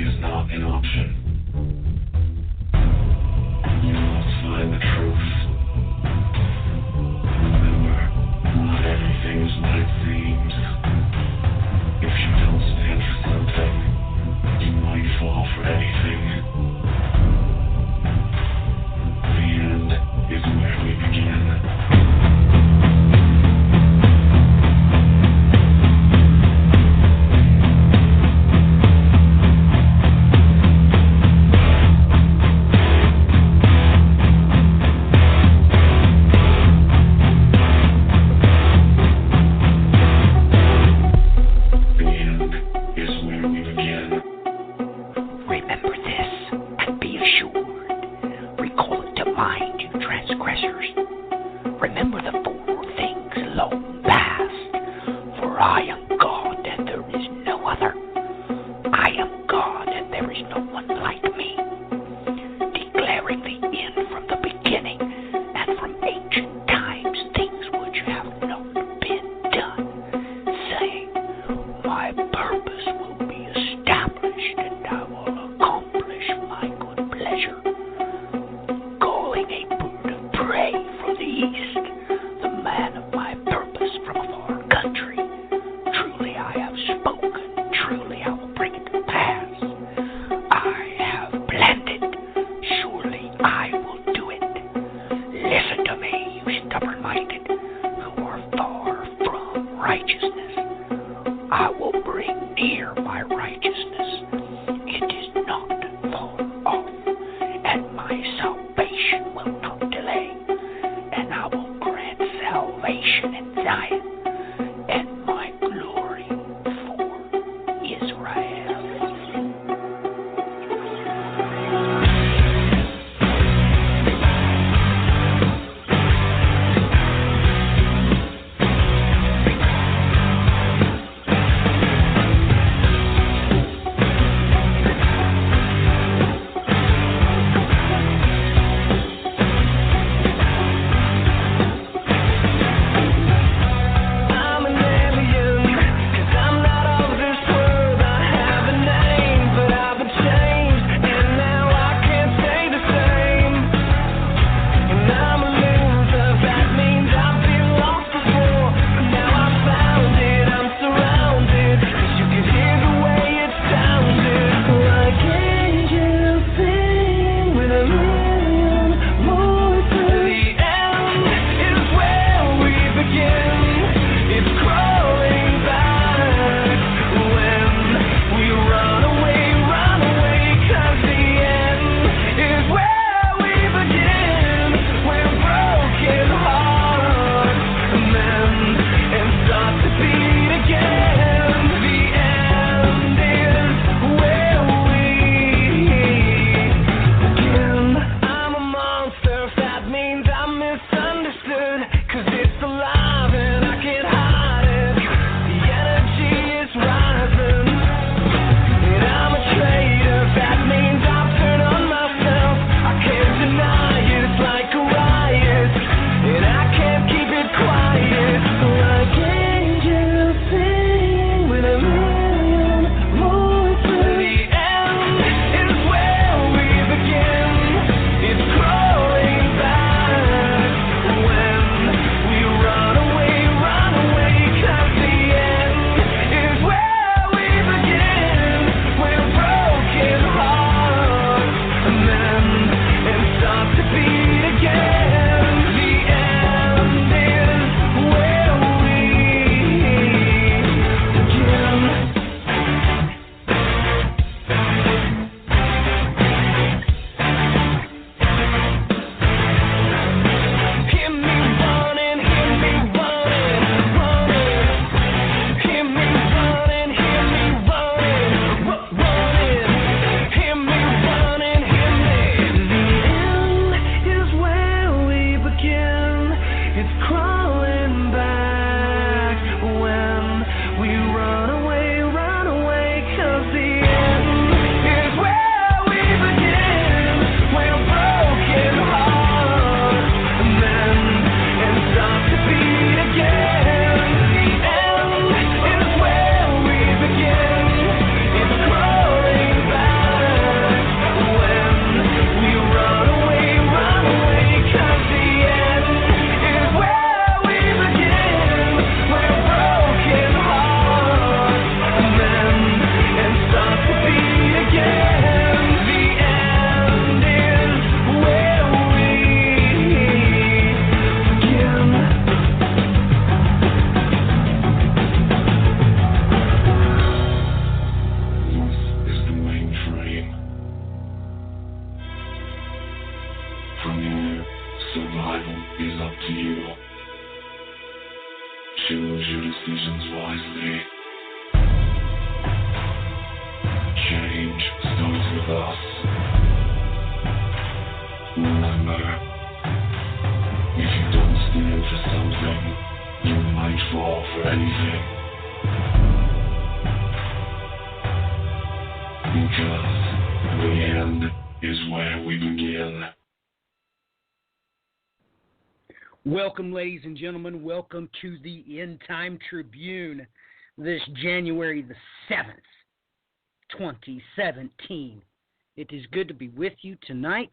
is not an option. You must find the truth. Remember, not everything is what it seems. If you don't stand for something, you might fall for anything. The end is where we begin. I'm an alien, 'cause I'm not of this world. I have decisions wisely. Change starts with us. Remember, if you don't stand for something, you might fall for anything. Because the end is where we begin. Welcome, ladies and gentlemen. Welcome to the End Time Tribune this January the 7th, 2017. It is good to be with you tonight.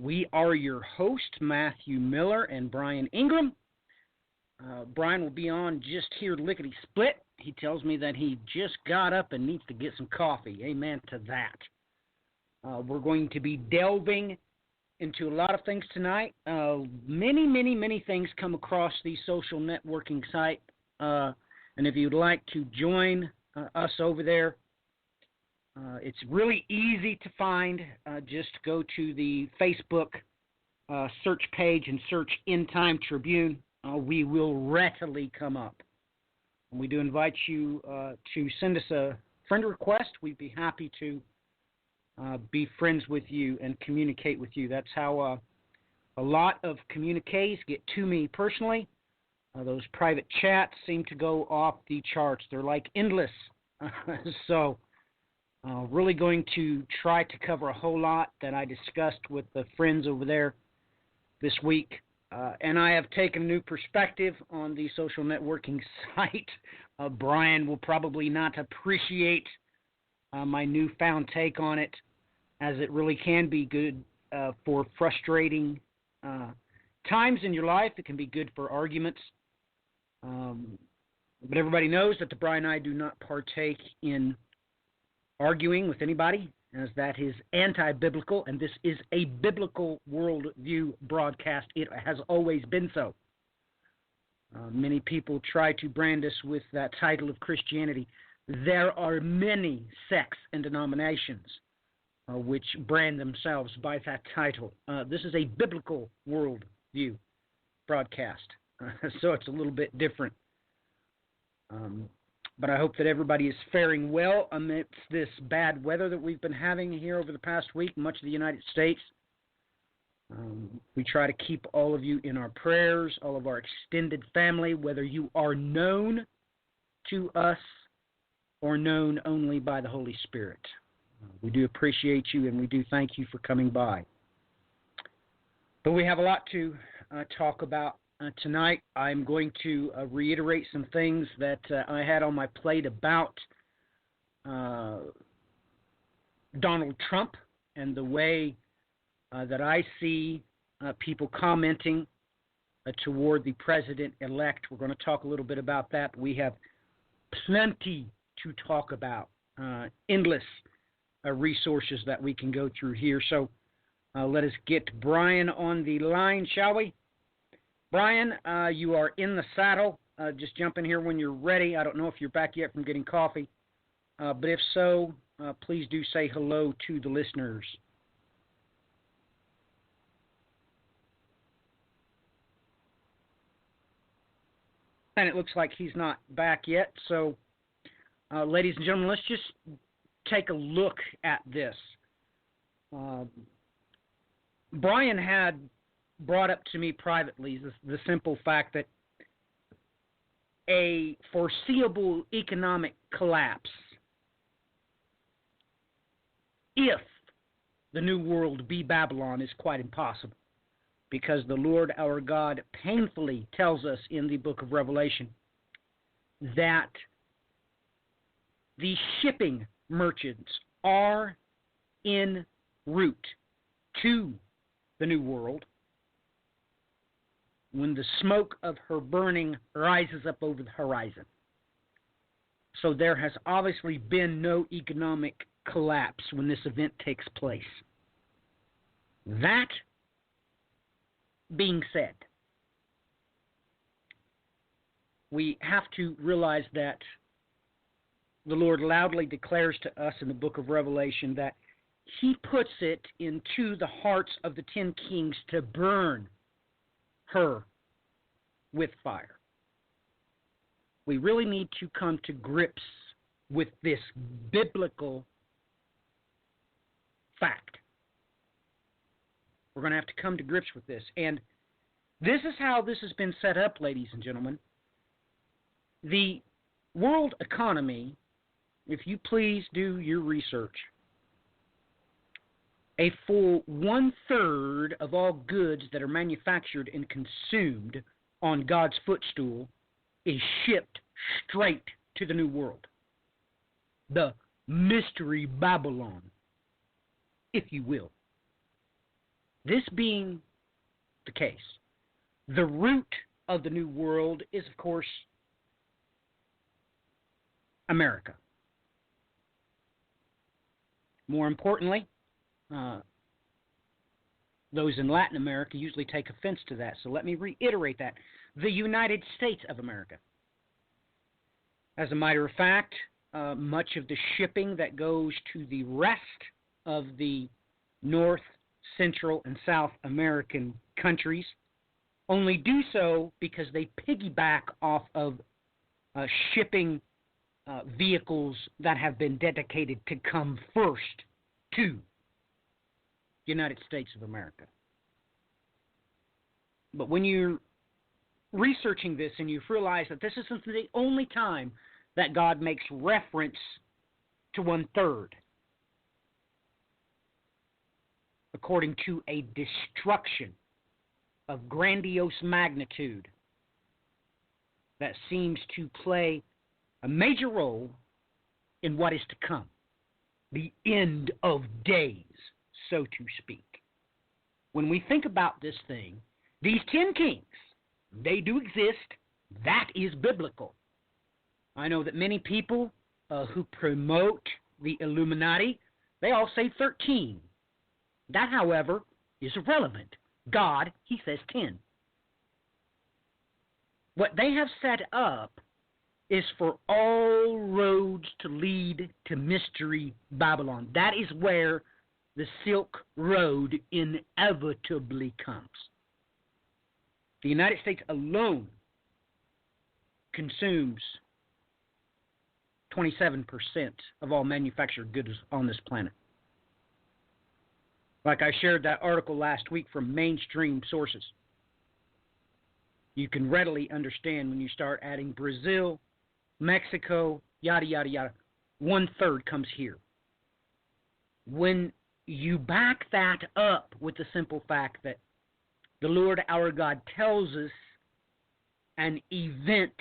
We are your hosts, Matthew Miller and Brian Ingram. Brian will be on just here lickety-split. He tells me that he just got up and needs to get some coffee. Amen to that. We're going to be delving into a lot of things tonight. Many things come across the social networking site. And if you'd like to join us over there, it's really easy to find. Just go to the Facebook search page and search End Time Tribune. We will readily come up. And we do invite you to send us a friend request. We'd be happy to be friends with you and communicate with you. That's how a lot of communiques get to me personally. Those private chats seem to go off the charts. They're like endless. So really going to try to cover a whole lot that I discussed with the friends over there this week. And I have taken a new perspective on the social networking site. Brian will probably not appreciate my newfound take on it, as it really can be good for frustrating times in your life. It can be good for arguments. But everybody knows that the Brian and I do not partake in arguing with anybody, as that is anti-biblical, and this is a biblical worldview broadcast. It has always been so. Many people try to brand us with that title of Christianity. There are many sects and denominations which brand themselves by that title. This is a biblical worldview broadcast, so it's a little bit different. But I hope that everybody is faring well amidst this bad weather that we've been having here over the past week, much of the United States. We try to keep all of you in our prayers, all of our extended family, whether you are known to us or known only by the Holy Spirit. We do appreciate you, and we do thank you for coming by. But we have a lot to talk about tonight. I'm going to reiterate some things that I had on my plate about Donald Trump and the way that I see people commenting toward the president-elect. We're going to talk a little bit about that. We have plenty to talk about, endless resources that we can go through here. So let us get Brian on the line, shall we? Brian, you are in the saddle. Just jump in here when you're ready. I don't know if you're back yet from getting coffee, but if so, please do say hello to the listeners. And it looks like he's not back yet. So, ladies and gentlemen, let's just take a look at this. Brian had brought up to me privately the simple fact that a foreseeable economic collapse, if the new world be Babylon, is quite impossible, because the Lord our God painfully tells us in the book of Revelation that the shipping merchants are en route to the new world when the smoke of her burning rises up over the horizon. So there has obviously been no economic collapse when this event takes place. That being said, we have to realize that the Lord loudly declares to us in the book of Revelation that He puts it into the hearts of the 10 kings to burn her with fire. we really need to come to grips with this biblical fact. We're going to have to come to grips with this. And this is how this has been set up, ladies and gentlemen. The world economy, if you please do your research, a full 1/3 of all goods that are manufactured and consumed on God's footstool is shipped straight to the New World. The Mystery Babylon, if you will. This being the case, the root of the New World is, of course, America. More importantly, those in Latin America usually take offense to that, so let me reiterate that. The United States of America. As a matter of fact, much of the shipping that goes to the rest of the North, Central, and South American countries only do so because they piggyback off of shipping vehicles that have been dedicated to come first to the United States of America. But when you're researching this and you realize that this isn't the only time that God makes reference to 1/3, according to a destruction of grandiose magnitude that seems to play a major role in what is to come, the end of days, so to speak. When we think about this thing, these 10 kings, they do exist. That is biblical. I know that many people who promote the Illuminati, they all say 13. That, however, is irrelevant. God, he says 10. What they have set up is for all roads to lead to Mystery Babylon. That is where the Silk Road inevitably comes. The United States alone consumes 27% of all manufactured goods on this planet. Like I shared that article last week from mainstream sources. You can readily understand when you start adding Brazil, Mexico, yada, yada, yada. 1/3 comes here. When you back that up with the simple fact that the Lord our God tells us an event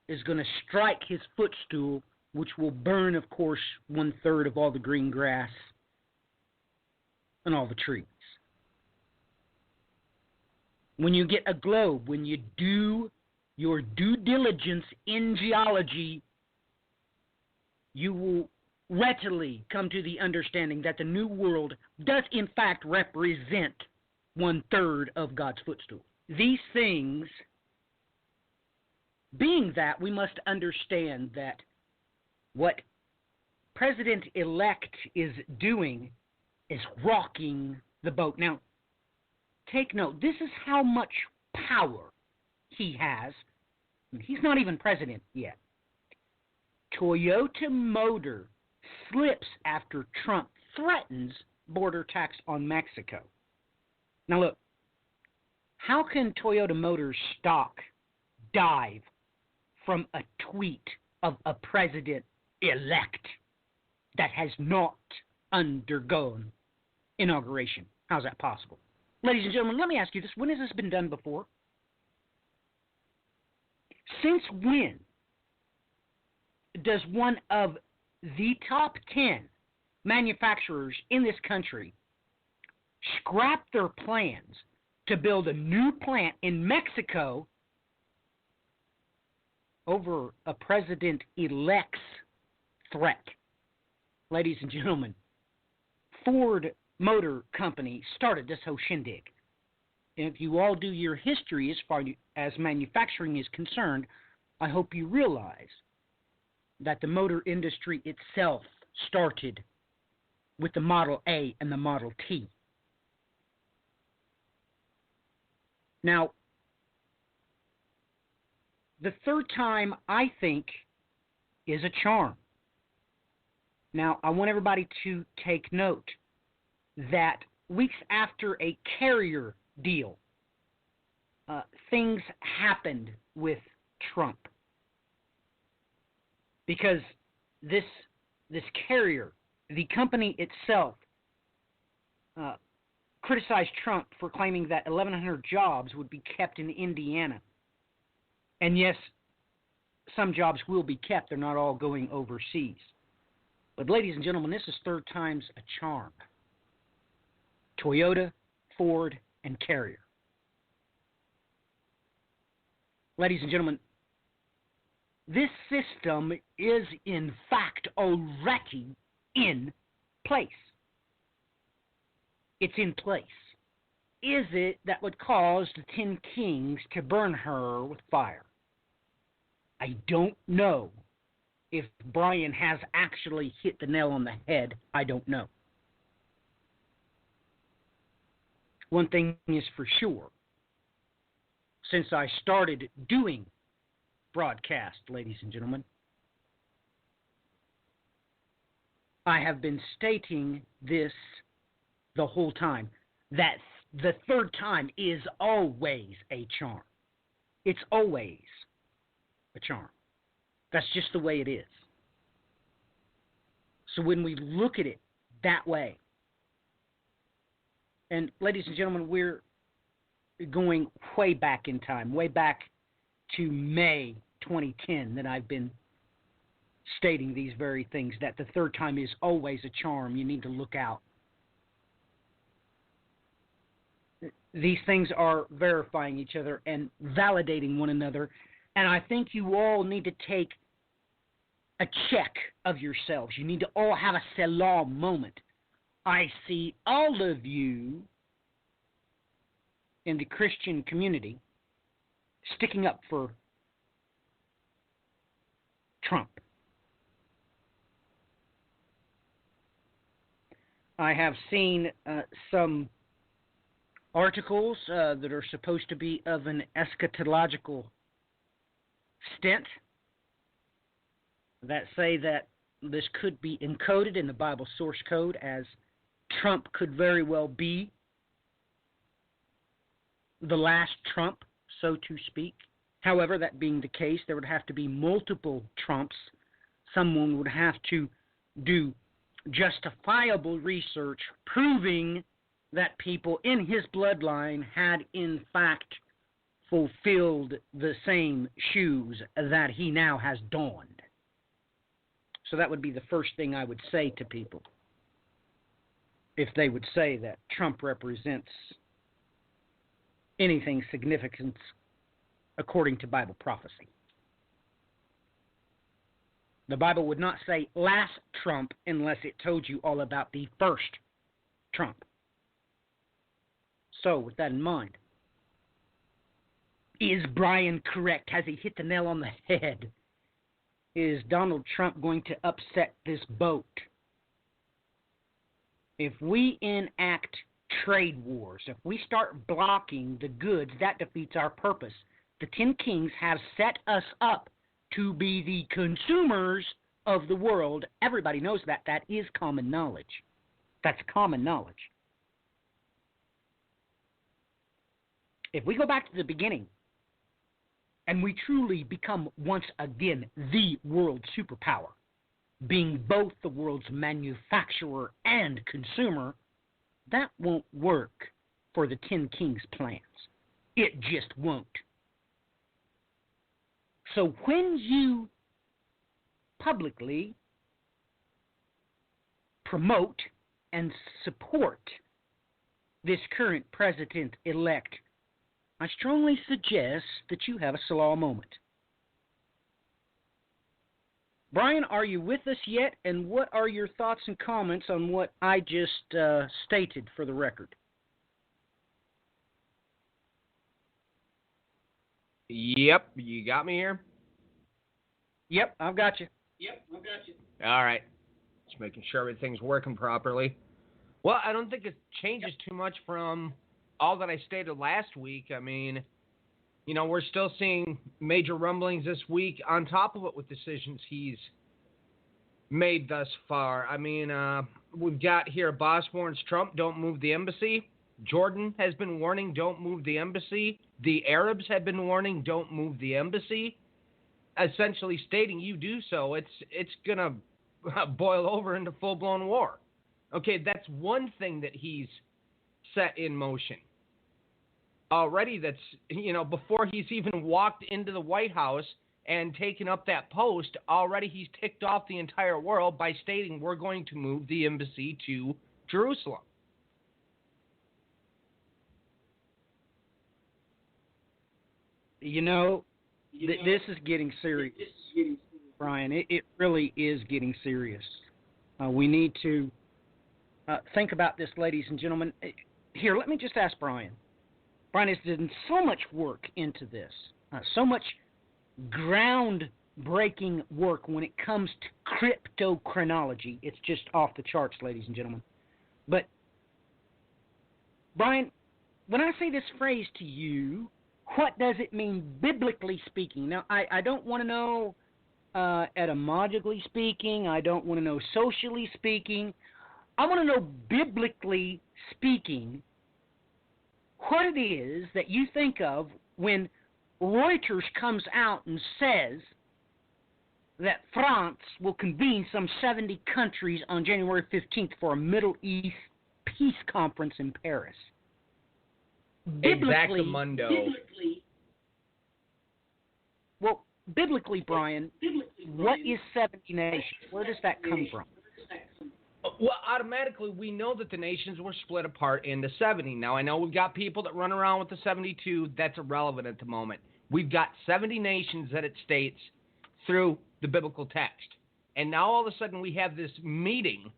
is going to strike his footstool, which will burn, of course, 1/3 of all the green grass and all the trees. When you get a globe, when you do your due diligence in geology, you will readily come to the understanding that the New World does in fact represent 1/3 of God's footstool. These things, being that, we must understand that what President-elect is doing is rocking the boat. Now, take note, this is how much power he has. He's not even president yet. Toyota Motor slips after Trump threatens border tax on Mexico. Now look, how can Toyota Motors stock dive from a tweet of a president-elect that has not undergone inauguration? How's that possible? Ladies and gentlemen, let me ask you this. When has this been done before? Since when does one of the top 10 manufacturers in this country scrap their plans to build a new plant in Mexico over a president-elect's threat? Ladies and gentlemen, Ford Motor Company started this whole shindig. And if you all do your history as far as manufacturing is concerned, I hope you realize that the motor industry itself started with the Model A and the Model T. Now, 1/3 of all manufactured goods on this planet. When you get a globe, when you do your due diligence in geology, you will readily come to the understanding that the New World does in fact represent 1/3 of God's footstool. These things, being that, we must understand that what President-elect is doing is rocking the boat. Now, take note, this is how much power he has. The third time, I think, is a charm. Now, I want everybody to take note that weeks after a carrier deal, things happened with Trump. Because this carrier, the company itself, criticized Trump for claiming that 1,100 jobs would be kept in Indiana. And yes, some jobs will be kept. They're not all going overseas. But ladies and gentlemen, this is third time's a charm. Toyota, Ford, and Carrier. Ladies and gentlemen, this system is in fact already in place. It's in place. Is it that would cause the 10 kings to burn her with fire? I don't know. If Brian has actually hit the nail on the head, I don't know. One thing is for sure. Since I started doing broadcast, ladies and gentlemen, I have been stating this the whole time, that the third time is always a charm. It's always a charm. That's just the way it is. So when we look at it that way, and ladies and gentlemen, we're going way back in time, way back to May 2010 that I've been stating these very things, that the third time is always a charm. You need to look out. These things are verifying each other and validating one another. And I think you all need to take a check of yourselves. You need to all have a Selah moment. I see all of you in the Christian community sticking up for Trump. I have seen some articles that are supposed to be of an eschatological stint that say that this could be encoded in the Bible source code, as Trump could very well be the last Trump, so to speak. However, that being the case, there would have to be multiple Trumps. Someone would have to do justifiable research proving that people in his bloodline had in fact fulfilled the same shoes that he now has donned. So that would be the first thing I would say to people if they would say that Trump represents anything significant according to Bible prophecy. The Bible would not say last Trump unless it told you all about the first Trump. So, with that in mind, is Brian correct? Has he hit the nail on the head? Is Donald Trump going to upset this boat? If we enact trade wars, if we start blocking the goods, that defeats our purpose. The 10 kings have set us up to be the consumers of the world. Everybody knows that. That is common knowledge. That's common knowledge. If we go back to the beginning and we truly become once again the world superpower, being both the world's manufacturer and consumer, that won't work for the 10 kings' plans. It just won't. So when you publicly promote and support this current president-elect, I strongly suggest that you have a Selah moment. Brian, are you with us yet? And what are your thoughts and comments on what I just stated for the record? Yep, you got me here? Yep, I've got you. All right. Just making sure everything's working properly. Well, I don't think it changes too much from all that I stated last week. I mean, We're still seeing major rumblings this week on top of it with decisions he's made thus far. I mean, we've got here Boss warns Trump, don't move the embassy. Jordan has been warning, don't move the embassy. The Arabs have been warning, don't move the embassy. Essentially stating you do so, it's going to boil over into full-blown war. Okay, that's one thing that he's set in motion. Already that's, before he's even walked into the White House and taken up that post, already he's ticked off the entire world by stating we're going to move the embassy to Jerusalem. This is getting serious, Brian. It really is getting serious. We need to think about this, ladies and gentlemen. Here, let me just ask Brian. Brian has done so much work into this, so much groundbreaking work when it comes to cryptochronology. It's just off the charts, ladies and gentlemen. But, Brian, when I say this phrase to you, what does it mean biblically speaking? Now, I don't want to know etymologically speaking. I don't want to know socially speaking. I want to know biblically speaking what it is that you think of when Reuters comes out and says that France will convene some 70 countries on January 15th for a Middle East peace conference in Paris. Exactamundo. Biblically, Brian, what is 70 nations? Where does that come from? Well, automatically, we know that the nations were split apart into 70. Now, I know we've got people that run around with the 72. That's irrelevant at the moment. We've got 70 nations that it states through the biblical text. And now, all of a sudden, we have this meeting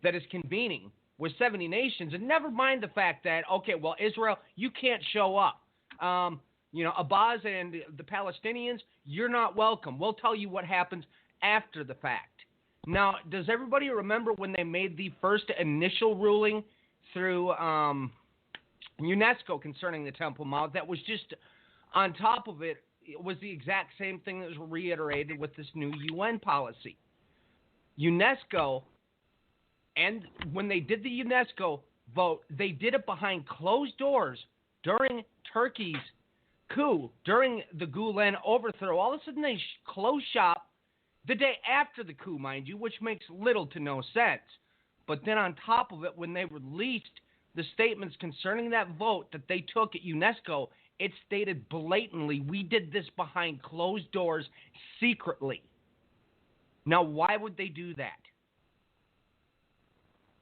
that is convening with 70 nations, and never mind the fact that, okay, well, Israel, you can't show up. Abbas and the Palestinians, you're not welcome. We'll tell you what happens after the fact. Now, does everybody remember when they made the first initial ruling through UNESCO concerning the Temple Mount? That was just on top of it. It was the exact same thing that was reiterated with this new UN policy. UNESCO, and when they did the UNESCO vote, they did it behind closed doors during Turkey's coup, during the Gulen overthrow. All of a sudden, they closed shop the day after the coup, mind you, which makes little to no sense. But then on top of it, when they released the statements concerning that vote that they took at UNESCO, it stated blatantly, we did this behind closed doors secretly. Now, why would they do that?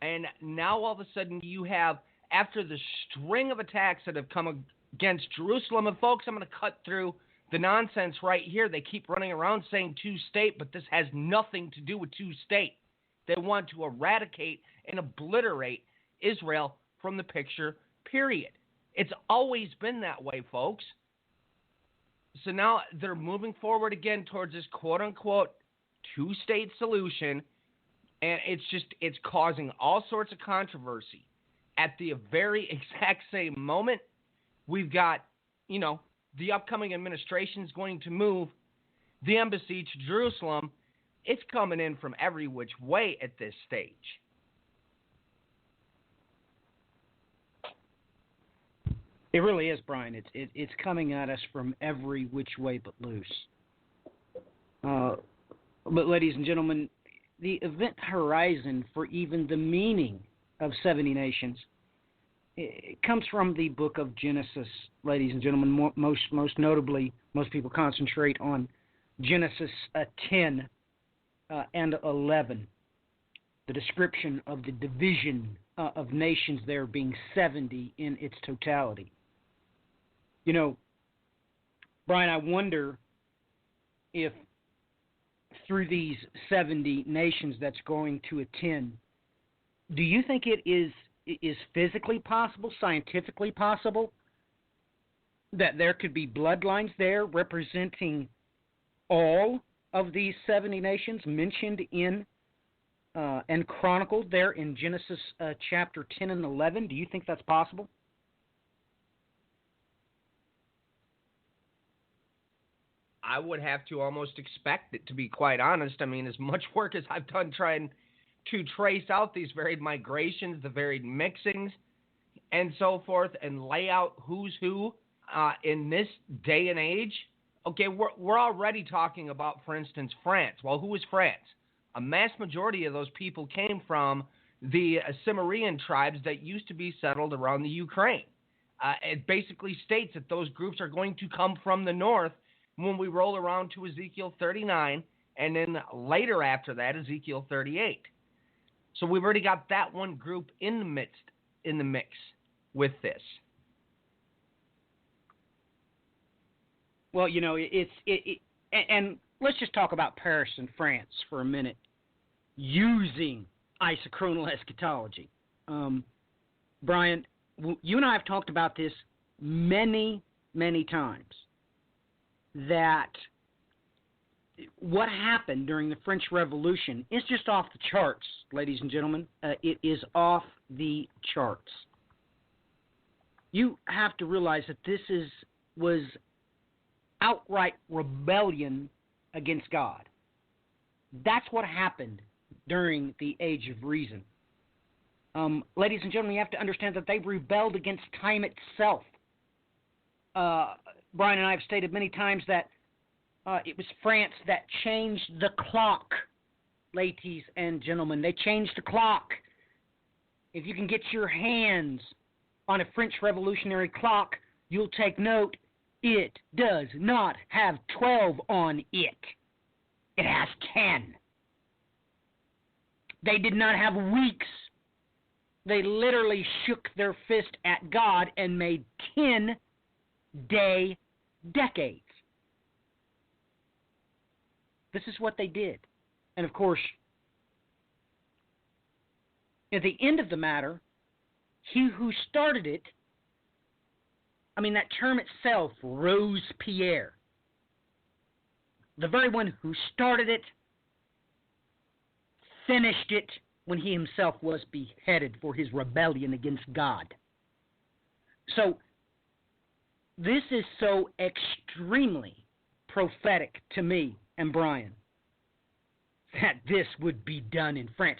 And now all of a sudden you have, after the string of attacks that have come against Jerusalem, and folks, I'm going to cut through the nonsense right here. They keep running around saying two-state, but this has nothing to do with two-state. They want to eradicate and obliterate Israel from the picture, period. It's always been that way, folks. So now they're moving forward again towards this quote-unquote two-state solution, and it's causing all sorts of controversy. At the very exact same moment, we've got, the upcoming administration is going to move the embassy to Jerusalem. It's coming in from every which way at this stage. It really is, Brian. It's coming at us from every which way but loose. But ladies and gentlemen, the event horizon for even the meaning of 70 nations, it comes from the book of Genesis, ladies and gentlemen. Most notably, most people concentrate on Genesis 10 and 11, the description of the division of nations there being 70 in its totality. Brian, I wonder if through these 70 nations that's going to attend, do you think it is physically possible, scientifically possible, that there could be bloodlines there representing all of these 70 nations mentioned in and chronicled there in Genesis chapter 10 and 11? Do you think that's possible? I would have to almost expect it, to be quite honest. I mean, as much work as I've done trying to trace out these varied migrations, the varied mixings, and so forth, and lay out who's who in this day and age. Okay, we're already talking about, for instance, France. Well, who is France? A mass majority of those people came from the Cimmerian tribes that used to be settled around the Ukraine. It basically states that those groups are going to come from the north when we roll around to Ezekiel 39, and then later after that, Ezekiel 38. So we've already got that one group in the mix with this. Well, and let's just talk about Paris and France for a minute, using isochronal eschatology. Brian, you and I have talked about this many, many times, that what happened during the French Revolution is just off the charts, ladies and gentlemen. It is off the charts. You have to realize that this was outright rebellion against God. That's what happened during the Age of Reason. Ladies and gentlemen, you have to understand that they rebelled against time itself. Brian and I have stated many times that it was France that changed the clock, ladies and gentlemen. They changed the clock. If you can get your hands on a French revolutionary clock, you'll take note, it does not have 12 on it. It has 10. They did not have weeks. They literally shook their fist at God and made 10-day decades. This is what they did. And of course, at the end of the matter, he who started it, that term itself, Robespierre, the very one who started it, finished it when he himself was beheaded for his rebellion against God. So, this is so extremely prophetic to me and Brian that this would be done in France.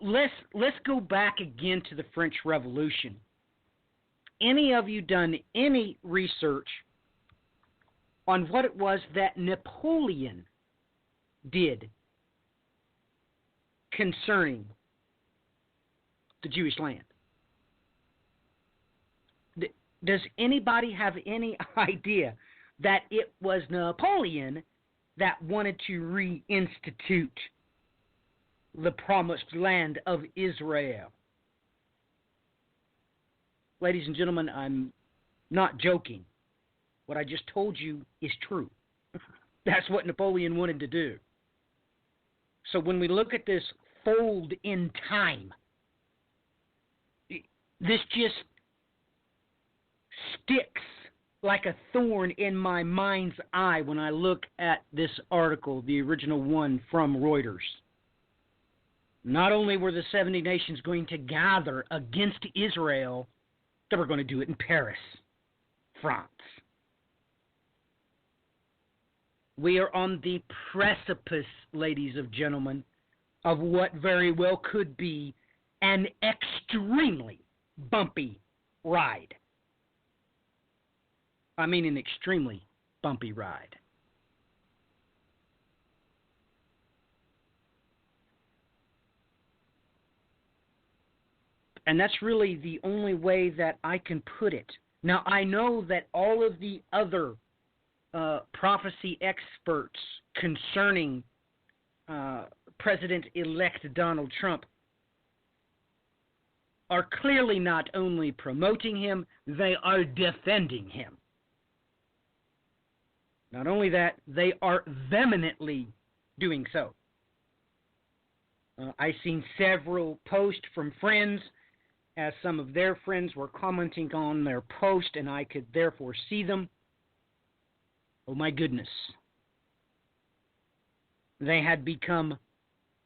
Let's go back again to the French Revolution. Any of you done any research on what it was that Napoleon did concerning the Jewish land? Does anybody have any idea that it was Napoleon that wanted to reinstitute the promised land of Israel? Ladies and gentlemen, I'm not joking. What I just told you is true. That's what Napoleon wanted to do. So when we look at this fold in time, this just sticks like a thorn in my mind's eye when I look at this article, the original one from Reuters. Not only were the 70 nations going to gather against Israel, they were going to do it in Paris, France. We are on the precipice, ladies and gentlemen, of what very well could be an extremely bumpy ride. I mean an extremely bumpy ride. And that's really the only way that I can put it. Now, I know that all of the other prophecy experts concerning President-elect Donald Trump are clearly not only promoting him, they are defending him. Not only that, they are vehemently doing so. I've seen several posts from friends as some of their friends were commenting on their post, and I could therefore see them. Oh my goodness. They had become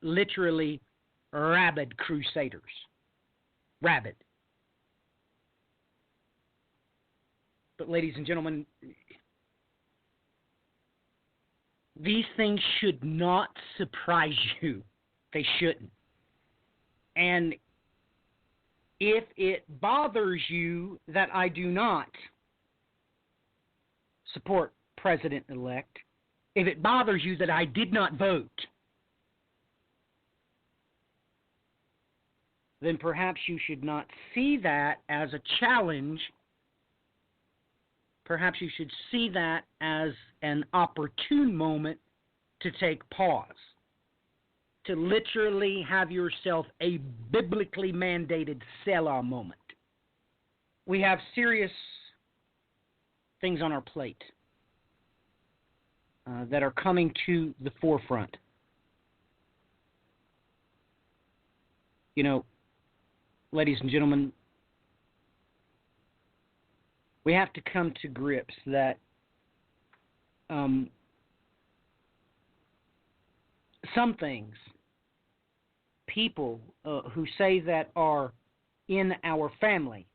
literally rabid crusaders. Rabid. But ladies and gentlemen, These things should not surprise you. They shouldn't. And if it bothers you that I do not support President-elect, if it bothers you that I did not vote, then perhaps you should not see that as a challenge. Perhaps you should see that as an opportune moment to take pause, to literally have yourself a biblically mandated Selah moment. We have serious things on our plate that are coming to the forefront. You know, ladies and gentlemen, we have to come to grips that some things, people who say that are in our family,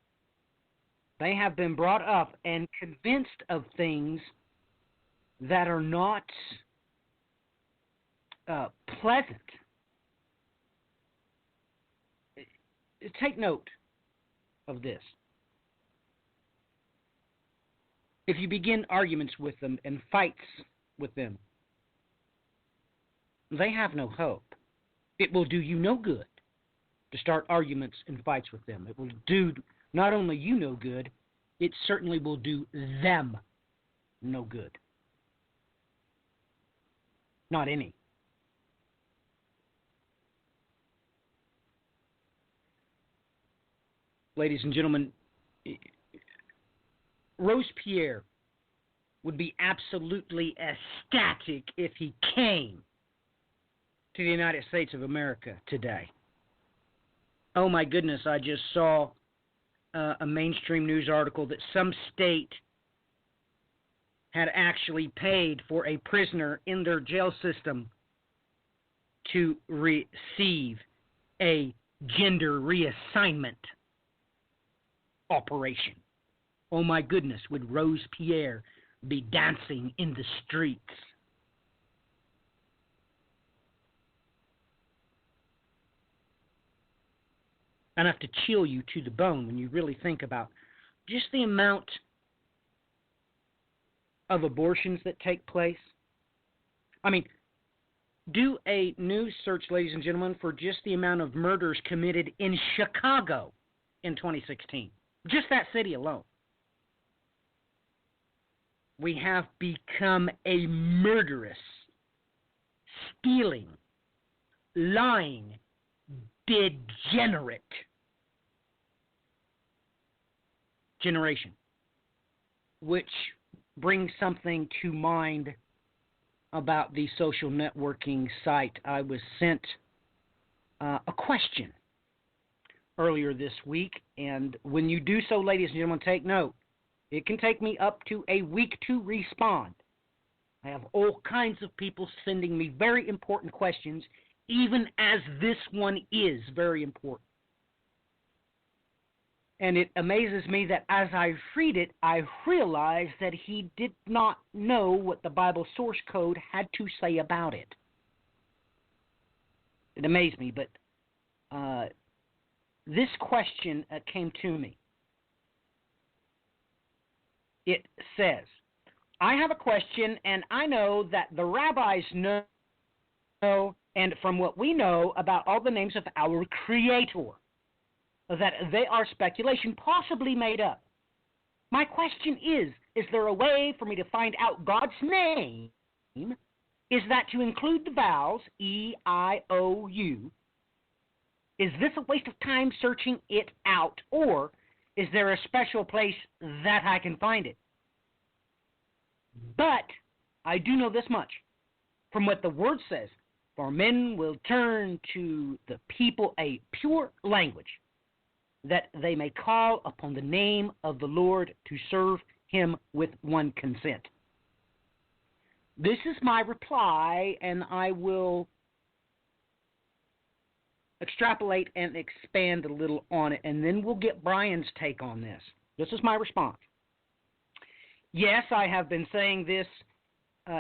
they have been brought up and convinced of things that are not pleasant. Take note of this. If you begin arguments with them and fights with them, they have no hope. It will do you no good to start arguments and fights with them. It will do not only you no good, it certainly will do them no good. Not any. Ladies and gentlemen, Robespierre would be absolutely ecstatic if he came to the United States of America today. Oh my goodness, I just saw a mainstream news article that some state had actually paid for a prisoner in their jail system to receive a gender reassignment operation. Oh my goodness, would Robespierre be dancing in the streets? Enough to chill you to the bone when you really think about just the amount of abortions that take place. I mean, do a news search, ladies and gentlemen, for just the amount of murders committed in Chicago in 2016. Just that city alone. We have become a murderous, stealing, lying, degenerate generation, which brings something to mind about the social networking site. I was sent a question earlier this week, and when you do so, ladies and gentlemen, take note. It can take me up to a week to respond. I have all kinds of people sending me very important questions, even as this one is very important. And it amazes me that as I read it, I realize that he did not know what the Bible source code had to say about it. It amazed me, but this question came to me. It says, I have a question, and I know that the rabbis know, and from what we know about all the names of our Creator, that they are speculation, possibly made up. My question is there a way for me to find out God's name? Is that to include the vowels, E-I-O-U? Is this a waste of time searching it out, or is there a special place that I can find it? But I do know this much. From what the Word says, for men will turn to the people a pure language, that they may call upon the name of the Lord to serve him with one consent. This is my reply, and I will extrapolate and expand a little on it, and then we'll get Brian's take on this. This is my response. Yes, I have been saying this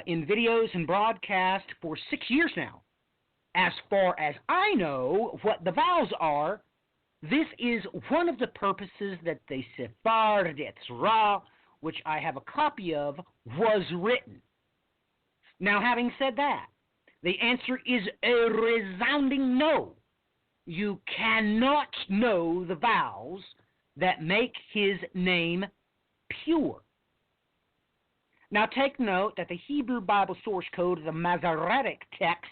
in videos and broadcast for 6 years now. As far as I know what the vows are, this is one of the purposes that the Sefer Yetzirah, which I have a copy of, was written. Now, having said that, the answer is a resounding no. You cannot know the vows that make his name pure. Now, take note that the Hebrew Bible source code of the Masoretic text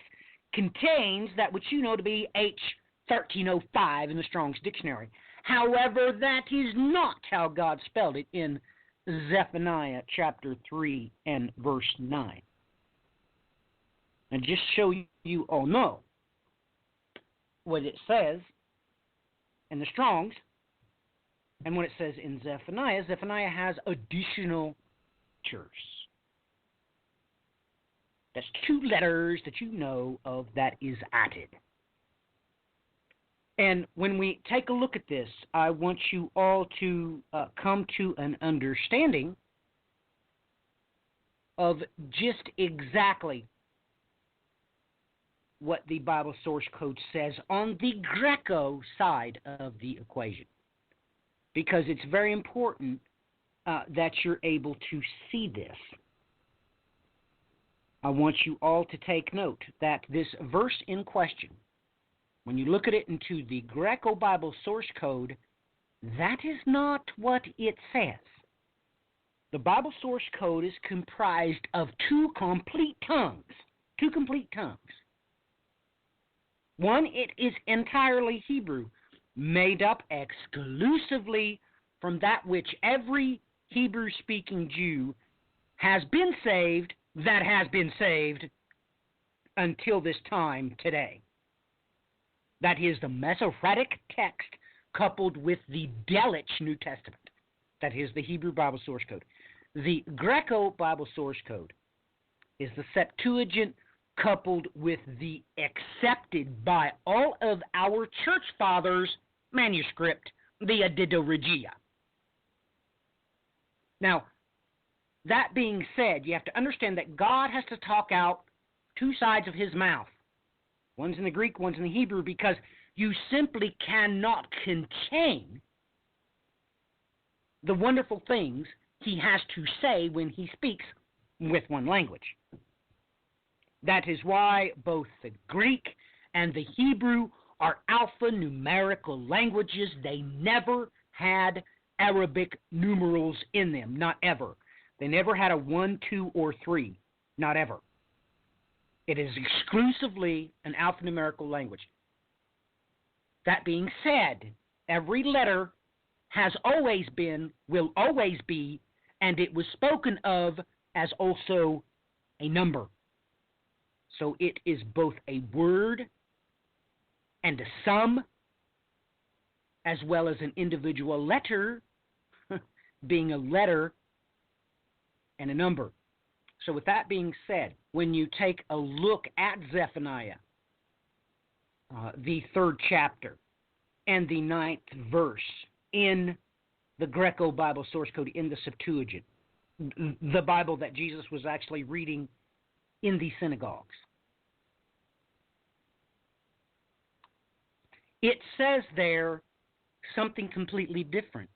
contains that which you know to be H1305 in the Strong's Dictionary. However, that is not how God spelled it in Zephaniah chapter 3 and verse 9. And just so you all know what it says in the Strong's and what it says in Zephaniah, Zephaniah has additional letters. That's 2 letters that you know of that is added. And when we take a look at this, I want you all to come to an understanding of just exactly what the Bible source code says on the Greco side of the equation. Because it's very important that you're able to see this. I want you all to take note that this verse in question, when you look at it into the Greco Bible source code, that is not what it says. The Bible source code is comprised of 2 complete tongues. 2 complete tongues. One, it is entirely Hebrew, made up exclusively from that which every Hebrew-speaking Jew has been saved, that has been saved until this time today. That is the Masoretic text coupled with the Delitzsch New Testament. That is the Hebrew Bible source code. The Greco Bible source code is the Septuagint coupled with the accepted by all of our church fathers manuscript, the Edita Regia. Now, that being said, you have to understand that God has to talk out 2 sides of his mouth. One's in the Greek, one's in the Hebrew, because you simply cannot contain the wonderful things he has to say when he speaks with one language. That is why both the Greek and the Hebrew are alphanumerical languages. They never had Arabic numerals in them, not ever. They never had a 1, 2, or 3, not ever. It is exclusively an alphanumerical language. That being said, every letter has always been, will always be, and it was spoken of as also a number. So it is both a word and a sum, as well as an individual letter, being a letter and a number. So with that being said, when you take a look at Zephaniah, the 3rd chapter and the 9th verse in the Greco Bible source code, in the Septuagint, the Bible that Jesus was actually reading in the synagogues, it says there something completely different.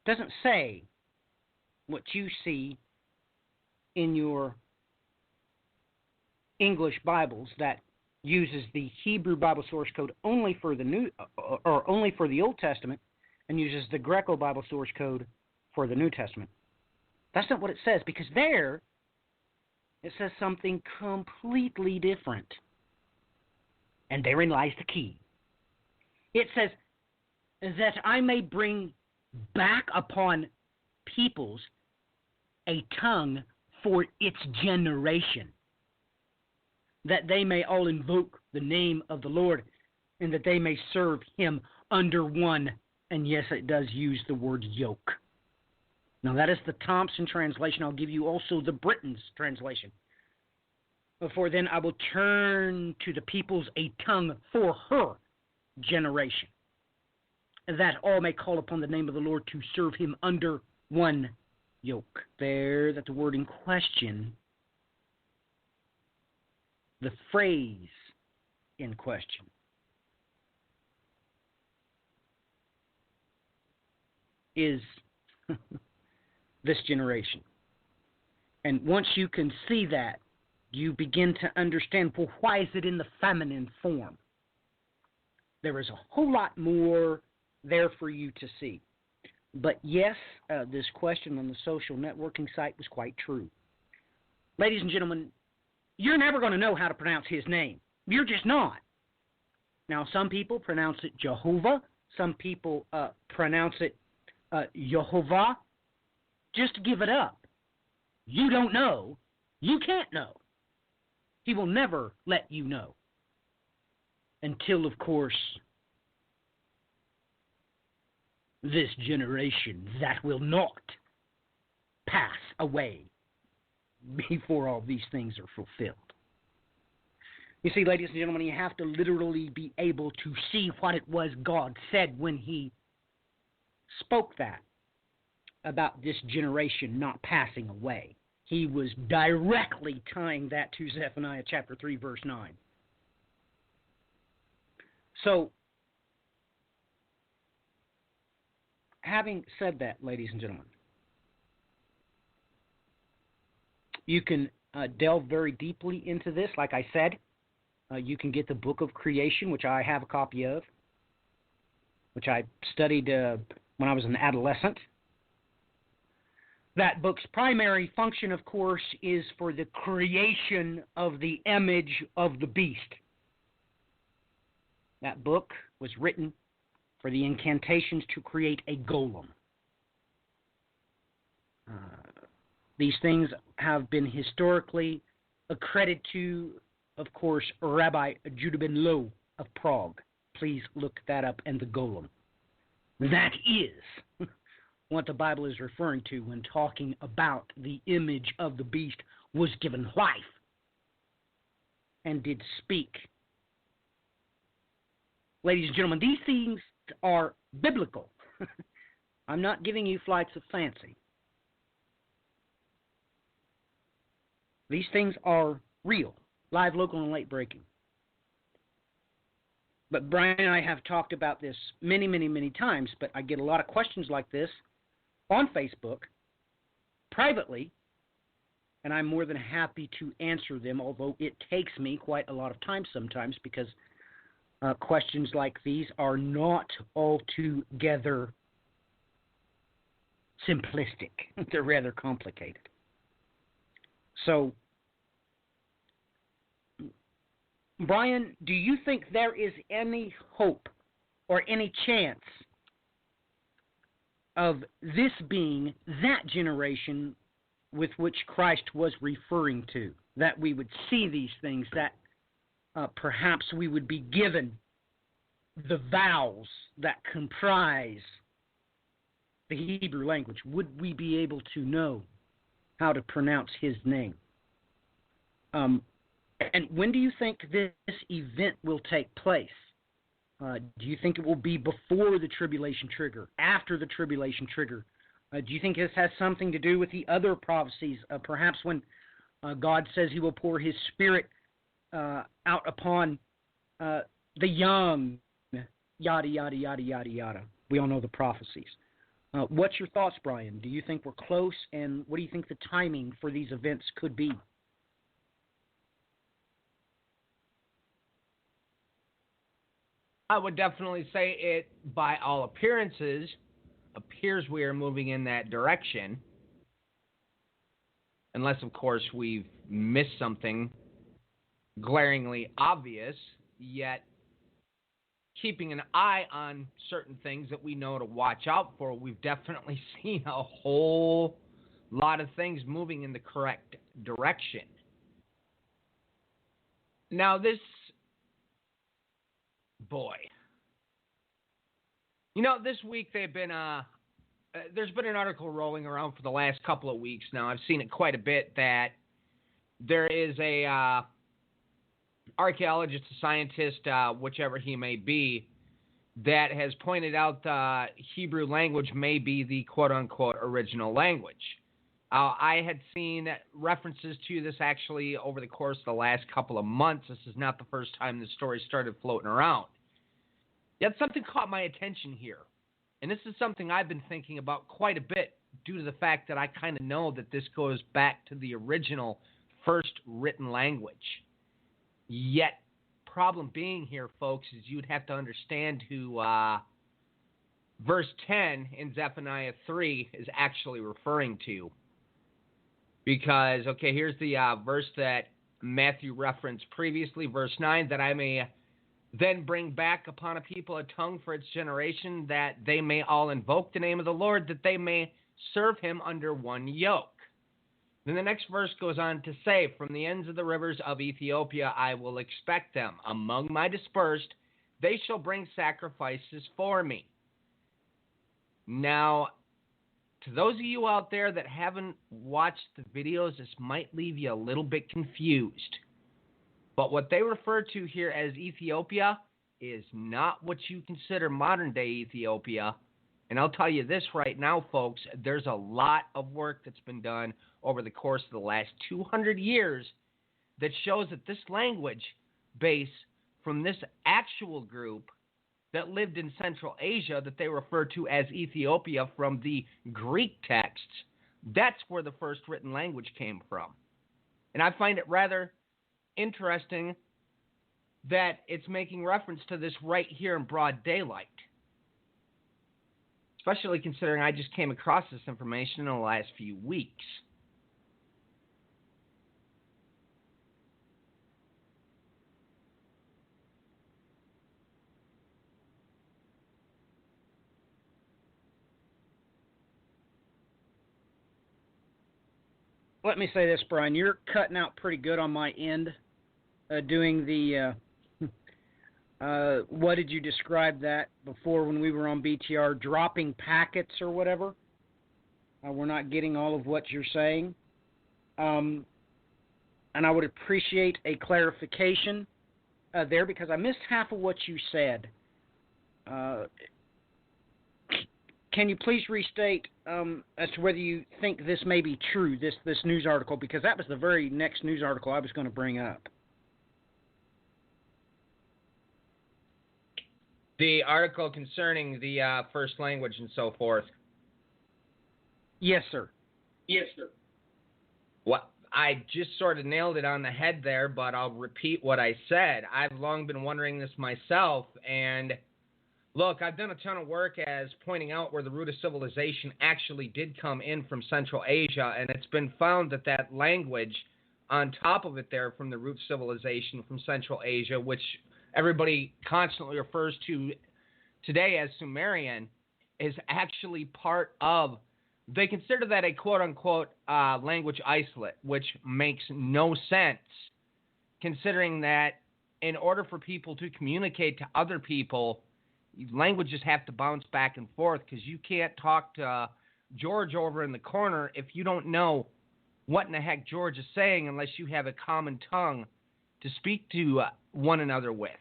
It doesn't say what you see in your English Bibles that uses the Hebrew Bible source code only for the New or only for the Old Testament, and uses the Greco Bible source code for the New Testament. That's not what it says, because there it says something completely different. And therein lies the key. It says that I may bring back upon peoples a tongue for its generation, that they may all invoke the name of the Lord, and that they may serve him under one. And yes, it does use the word yoke. Now that is the Thompson translation. I'll give you also the Britain's translation. Before then, I will turn to the peoples a tongue for her generation, that all may call upon the name of the Lord to serve him under one yoke there that the word in question, the phrase in question, is this generation. And once you can see that, you begin to understand, well, why is it in the feminine form? There is a whole lot more there for you to see. But yes, this question on the social networking site was quite true. Ladies and gentlemen, you're never going to know how to pronounce his name. You're just not. Now, some people pronounce it Jehovah. Some people pronounce it Yehovah. Just give it up. You don't know. You can't know. He will never let you know. Until, of course, this generation that will not pass away before all these things are fulfilled. You see, ladies and gentlemen, you have to literally be able to see what it was God said when he spoke that about this generation not passing away. He was directly tying that to Zephaniah chapter 3, verse 9. So, having said that, ladies and gentlemen, you can delve very deeply into this. Like I said, you can get the Book of Creation, which I have a copy of, which I studied when I was an adolescent. That book's primary function, of course, is for the creation of the image of the beast. That book was written for the incantations to create a golem. These things have been historically accredited to, of course, Rabbi Judah ben Lo of Prague. Please look that up, and the golem. That is what the Bible is referring to when talking about the image of the beast was given life and did speak. Ladies and gentlemen, these things are biblical. I'm not giving you flights of fancy. These things are real, live, local, and late breaking. But Brian and I have talked about this many, many, many times, but I get a lot of questions like this on Facebook, privately, and I'm more than happy to answer them, although it takes me quite a lot of time sometimes because questions like these are not altogether simplistic. They're rather complicated. So, Brian, do you think there is any hope or any chance of this being that generation with which Christ was referring to, that we would see these things, that perhaps we would be given the vowels that comprise the Hebrew language? Would we be able to know how to pronounce his name? And when do you think this event will take place? Do you think it will be before the tribulation trigger, after the tribulation trigger? Do you think this has something to do with the other prophecies, perhaps when God says he will pour his spirit out upon the young, yada, yada, yada, yada, yada. We all know the prophecies. What's your thoughts, Brian? Do you think we're close, and what do you think the timing for these events could be? I would definitely say it, by all appearances, appears we are moving in that direction. Unless, of course, we've missed something glaringly obvious, yet keeping an eye on certain things that we know to watch out for. We've definitely seen a whole lot of things moving in the correct direction. Now, this boy, this week there's been an article rolling around for the last couple of weeks now. I've seen it quite a bit, that there is a archaeologist, a scientist, whichever he may be, that has pointed out the Hebrew language may be the quote-unquote original language. I had seen references to this actually over the course of the last couple of months. This is not the first time this story started floating around. Yet something caught my attention here. And this is something I've been thinking about quite a bit due to the fact that I kind of know that this goes back to the original first written language. Yet, problem being here, folks, is you'd have to understand who verse 10 in Zephaniah 3 is actually referring to. Because, okay, here's the verse that Matthew referenced previously, verse 9, that I may then bring back upon a people a tongue for its generation, that they may all invoke the name of the Lord, that they may serve him under one yoke. Then the next verse goes on to say, from the ends of the rivers of Ethiopia I will expect them. Among my dispersed, they shall bring sacrifices for me. Now, to those of you out there that haven't watched the videos, this might leave you a little bit confused. But what they refer to here as Ethiopia is not what you consider modern-day Ethiopia. And I'll tell you this right now, folks, there's a lot of work that's been done over the course of the last 200 years that shows that this language base from this actual group that lived in Central Asia that they refer to as Ethiopia from the Greek texts, that's where the first written language came from. And I find it rather interesting that it's making reference to this right here in broad daylight. Especially considering I just came across this information in the last few weeks. Let me say this, Brian. You're cutting out pretty good on my end, doing the, what did you describe that before when we were on BTR, dropping packets or whatever? We're not getting all of what you're saying. And I would appreciate a clarification there because I missed half of what you said. Can you please restate as to whether you think this may be true, this news article, because that was the very next news article I was going to bring up. The article concerning the first language and so forth. Yes, sir. Yes, sir. Well, I just sort of nailed it on the head there, but I'll repeat what I said. I've long been wondering this myself, and look, I've done a ton of work as pointing out where the root of civilization actually did come in from Central Asia, and it's been found that that language on top of it there from the root civilization from Central Asia, which everybody constantly refers to today as Sumerian, is actually part of, they consider that a quote-unquote language isolate, which makes no sense, considering that in order for people to communicate to other people, languages have to bounce back and forth because you can't talk to George over in the corner if you don't know what in the heck George is saying unless you have a common tongue to speak to one another with.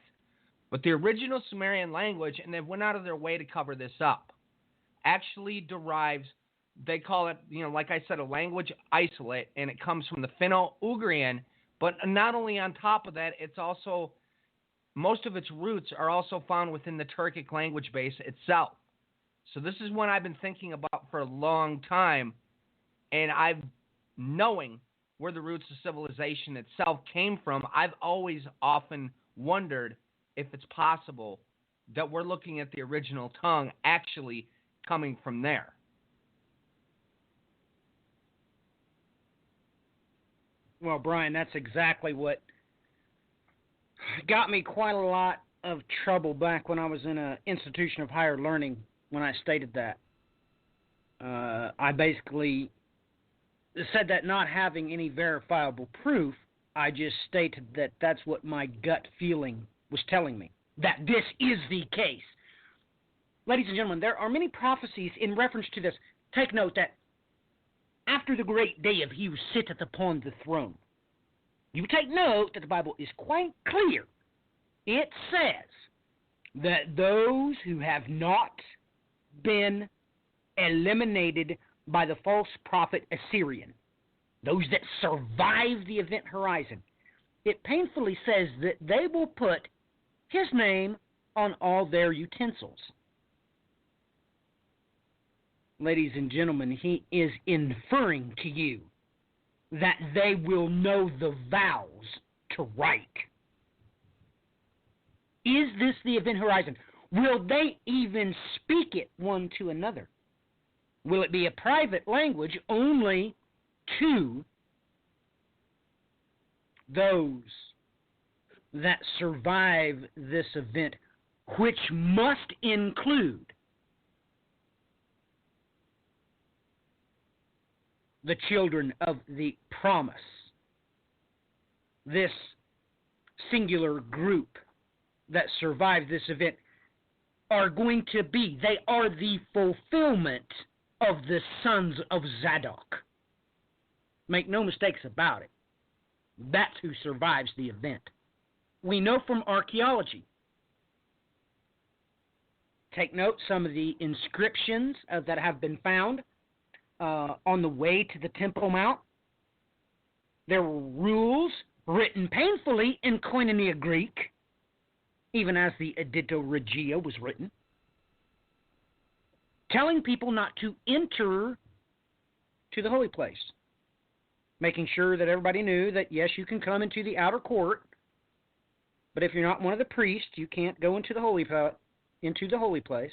But the original Sumerian language, and they went out of their way to cover this up, actually derives, they call it, like I said, a language isolate, and it comes from the Finno-Ugrian, but not only on top of that, it's also, most of its roots are also found within the Turkic language base itself. So this is one I've been thinking about for a long time, and knowing where the roots of civilization itself came from, I've always often wondered if it's possible that we're looking at the original tongue actually coming from there. Well, Brian, that's exactly what got me quite a lot of trouble back when I was in an institution of higher learning when I stated that. I basically said that not having any verifiable proof, I just stated that that's what my gut feeling was telling me, that this is the case. Ladies and gentlemen, there are many prophecies in reference to this. Take note that after the great day of he who sitteth upon the throne, you take note that the Bible is quite clear. It says that those who have not been eliminated by the false prophet Assyrian, those that survive the event horizon, it painfully says that they will put his name on all their utensils. Ladies and gentlemen, he is inferring to you that they will know the vows to write. Is this the event horizon? Will they even speak it one to another? Will it be a private language only to those that survive this event, which must include the children of the promise? This singular group that survive this event are going to be, they are the fulfillment of the sons of Zadok. Make no mistakes about it. That's who survives the event. We know from archaeology. Take note, some of the inscriptions that have been found on the way to the Temple Mount. There were rules written painfully in Koinonia Greek, even as the Editto Regia was written, telling people not to enter to the holy place, making sure that everybody knew that, yes, you can come into the outer court, but if you're not one of the priests, you can't go into the holy place.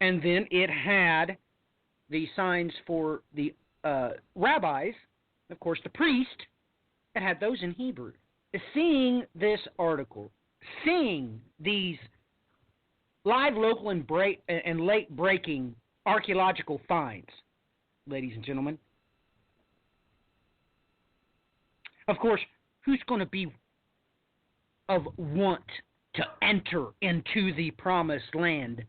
And then it had the signs for the rabbis, of course, the priest, it had those in Hebrew. Seeing this article, seeing these live, local, and late-breaking archaeological finds, ladies and gentlemen, of course, who's going to be of want to enter into the promised land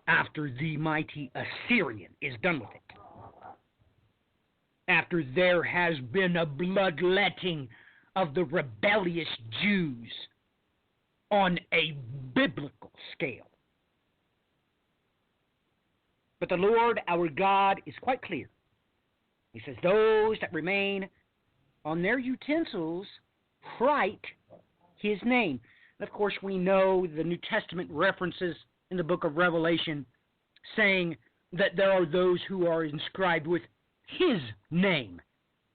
after the mighty Assyrian is done with it? After there has been a bloodletting of the rebellious Jews on a biblical scale. But the Lord our God is quite clear. He says, those that remain on their utensils write his name. And of course, we know the New Testament references in the book of Revelation saying that there are those who are inscribed with his name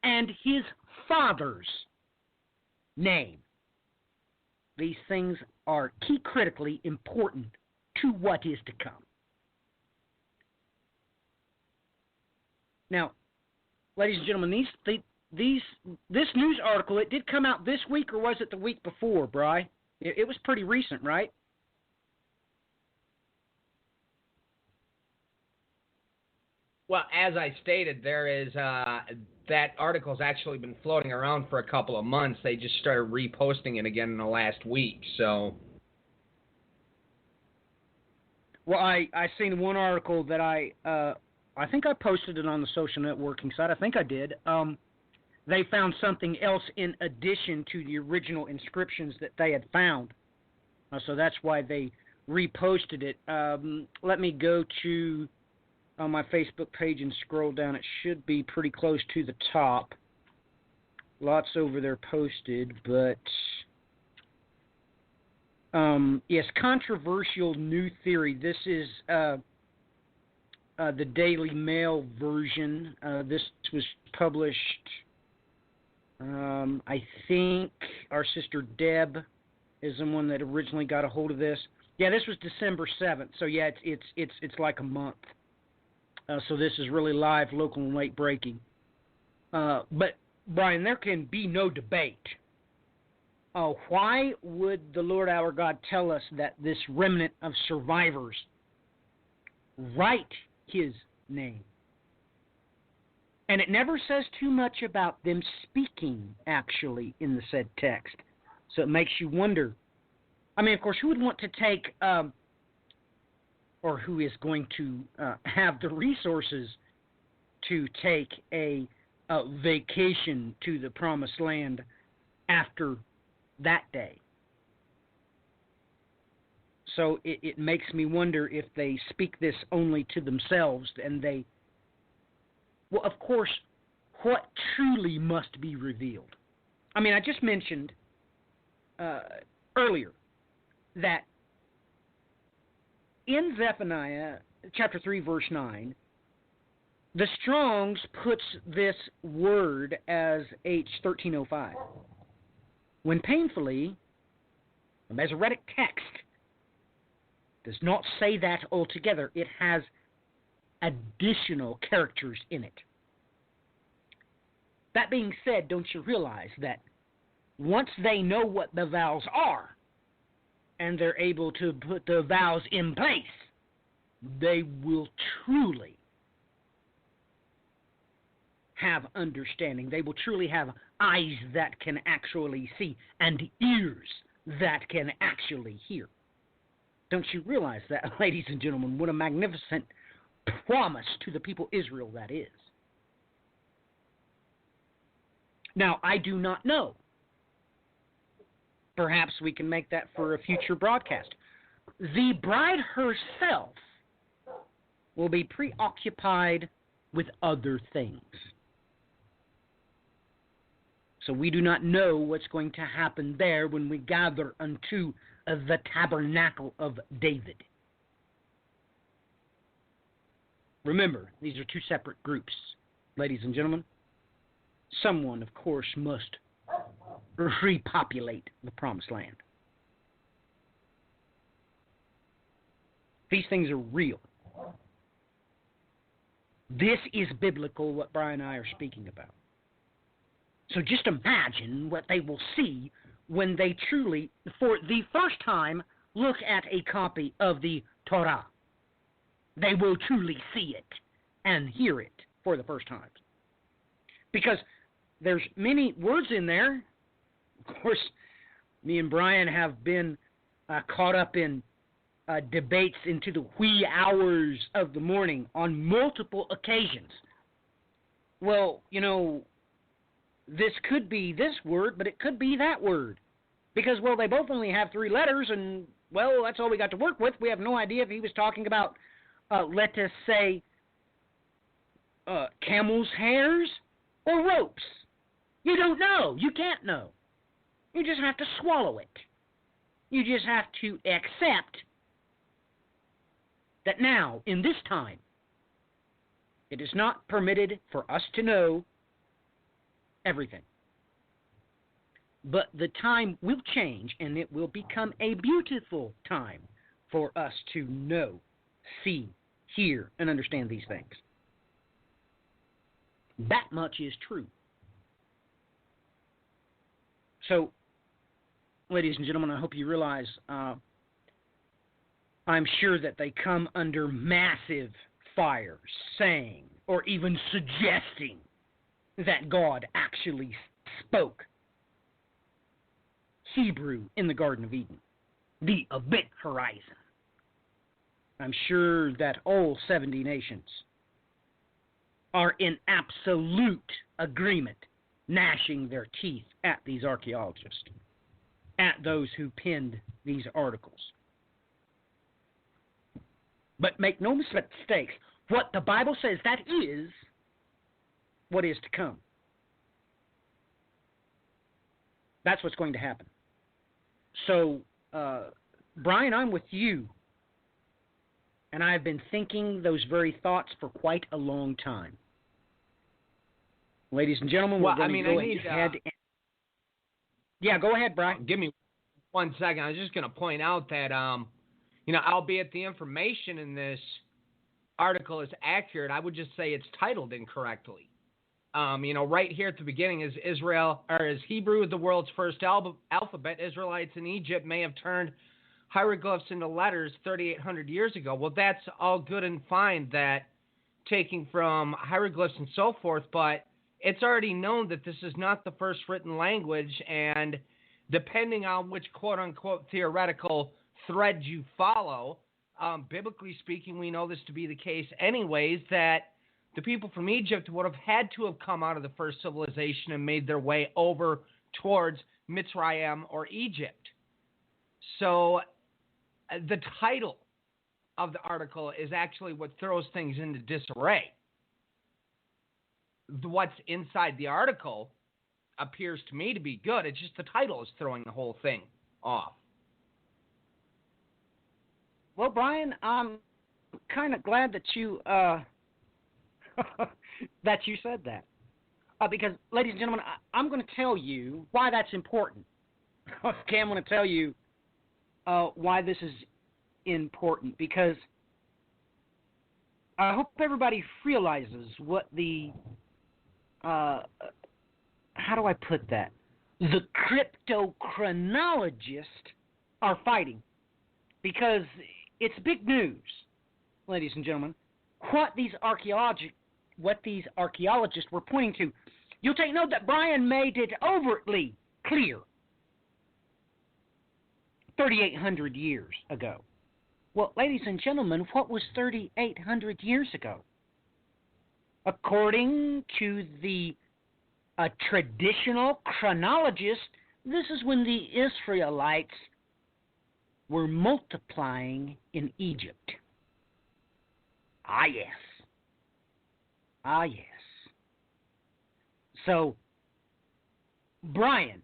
and his Father's name. These things are key critically important to what is to come. Now, ladies and gentlemen, this news article, it did come out this week, or was it the week before, Bri? It was pretty recent, right? Well, as I stated, there is that article's actually been floating around for a couple of months. They just started reposting it again in the last week, so. Well, I seen one article that I think I posted it on the social networking site. I think I did. They found something else in addition to the original inscriptions that they had found. So that's why they reposted it. Let me go to my Facebook page and scroll down. It should be pretty close to the top. Lots over there posted, but yes, controversial new theory. This is the Daily Mail version. This was published, I think our sister Deb is the one that originally got a hold of this. Yeah, this was December 7th. So yeah, it's like a month. So this is really live, local, and late breaking. But Brian, there can be no debate. Why would the Lord our God tell us that this remnant of survivors write his name? And it never says too much about them speaking, actually, in the said text. So it makes you wonder. I mean, of course, who would want to take, or who is going to have the resources to take a vacation to the promised land after that day? So it makes me wonder if they speak this only to themselves and they Well, of course, what truly must be revealed? I mean, I just mentioned earlier that in Zephaniah chapter 3, verse 9, the Strong's puts this word as H1305, when painfully, the Masoretic text does not say that altogether. It has additional characters in it. That being said, don't you realize that once they know what the vowels are, and they're able to put the vowels in place, they will truly have understanding. They will truly have eyes that can actually see and ears that can actually hear. Don't you realize that, ladies and gentlemen, what a magnificent promise to the people Israel that is? Now, I do not know. Perhaps we can make that for a future broadcast. The bride herself will be preoccupied with other things. So we do not know what's going to happen there when we gather unto the tabernacle of David. Remember, these are two separate groups, ladies and gentlemen. Someone, of course, must repopulate the promised land. These things are real. This is biblical, what Brian and I are speaking about. So just imagine what they will see when they truly, for the first time, look at a copy of the Torah. They will truly see it and hear it for the first time. Because there's many words in there. Of course, me and Brian have been caught up in debates into the wee hours of the morning on multiple occasions. Well, you know, this could be this word, but it could be that word. Because, well, they both only have 3 letters, and, well, that's all we got to work with. We have no idea if he was talking about, let us say, camel's hairs or ropes. You don't know. You can't know. You just have to swallow it. You just have to accept that now, in this time, it is not permitted for us to know everything. But the time will change, and it will become a beautiful time for us to know, see, hear, and understand these things. That much is true. So, ladies and gentlemen, I hope you realize I'm sure that they come under massive fire, saying or even suggesting that God actually spoke Hebrew in the Garden of Eden, the event horizon. I'm sure that all 70 nations are in absolute agreement, gnashing their teeth at these archaeologists, at those who penned these articles. But make no mistakes, what the Bible says, that is what is to come. That's what's going to happen. So, Brian, I'm with you. And I've been thinking those very thoughts for quite a long time. Ladies and gentlemen, we're going to go ahead. Yeah, go ahead, Brian. Give me 1 second. I was just going to point out that, albeit the information in this article is accurate, I would just say it's titled incorrectly. Right here at the beginning is Hebrew the world's first alphabet. Israelites in Egypt may have turned hieroglyphs into letters 3,800 years ago. Well, that's all good and fine, that taking from hieroglyphs and so forth, but it's already known that this is not the first written language, and depending on which quote-unquote theoretical thread you follow, biblically speaking, we know this to be the case anyways, that the people from Egypt would have had to have come out of the first civilization and made their way over towards Mitzrayim or Egypt. So the title of the article is actually what throws things into disarray. what's inside the article appears to me to be good. It's just the title is throwing the whole thing off. Well, Brian, I'm kind of glad that you that you said that. Because, ladies and gentlemen, I'm going to tell you why that's important. Okay, I'm going to tell you why this is important, because I hope everybody realizes what the, how do I put that? The cryptochronologists are fighting, because it's big news, ladies and gentlemen, what these archaeologists were pointing to. You'll take note that Brian made it overtly clear 3,800 years ago. Well, ladies and gentlemen, what was 3,800 years ago? According to the traditional chronologist, this is when the Israelites were multiplying in Egypt. Ah, yes. Ah, yes. So, Brian,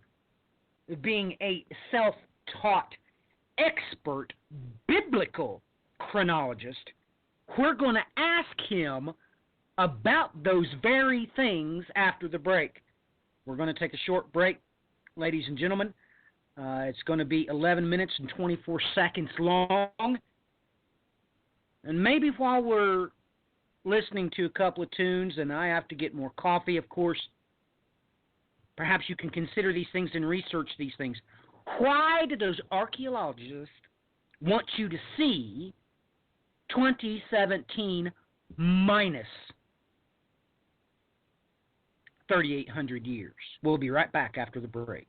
being a self-taught expert biblical chronologist, we're going to ask him about those very things after the break. We're going to take a short break, ladies and gentlemen. It's going to be 11 minutes and 24 seconds long. And maybe while we're listening to a couple of tunes and I have to get more coffee, of course, perhaps you can consider these things and research these things. Why do those archaeologists want you to see 2017 minus 3,800 years? We'll be right back after the break.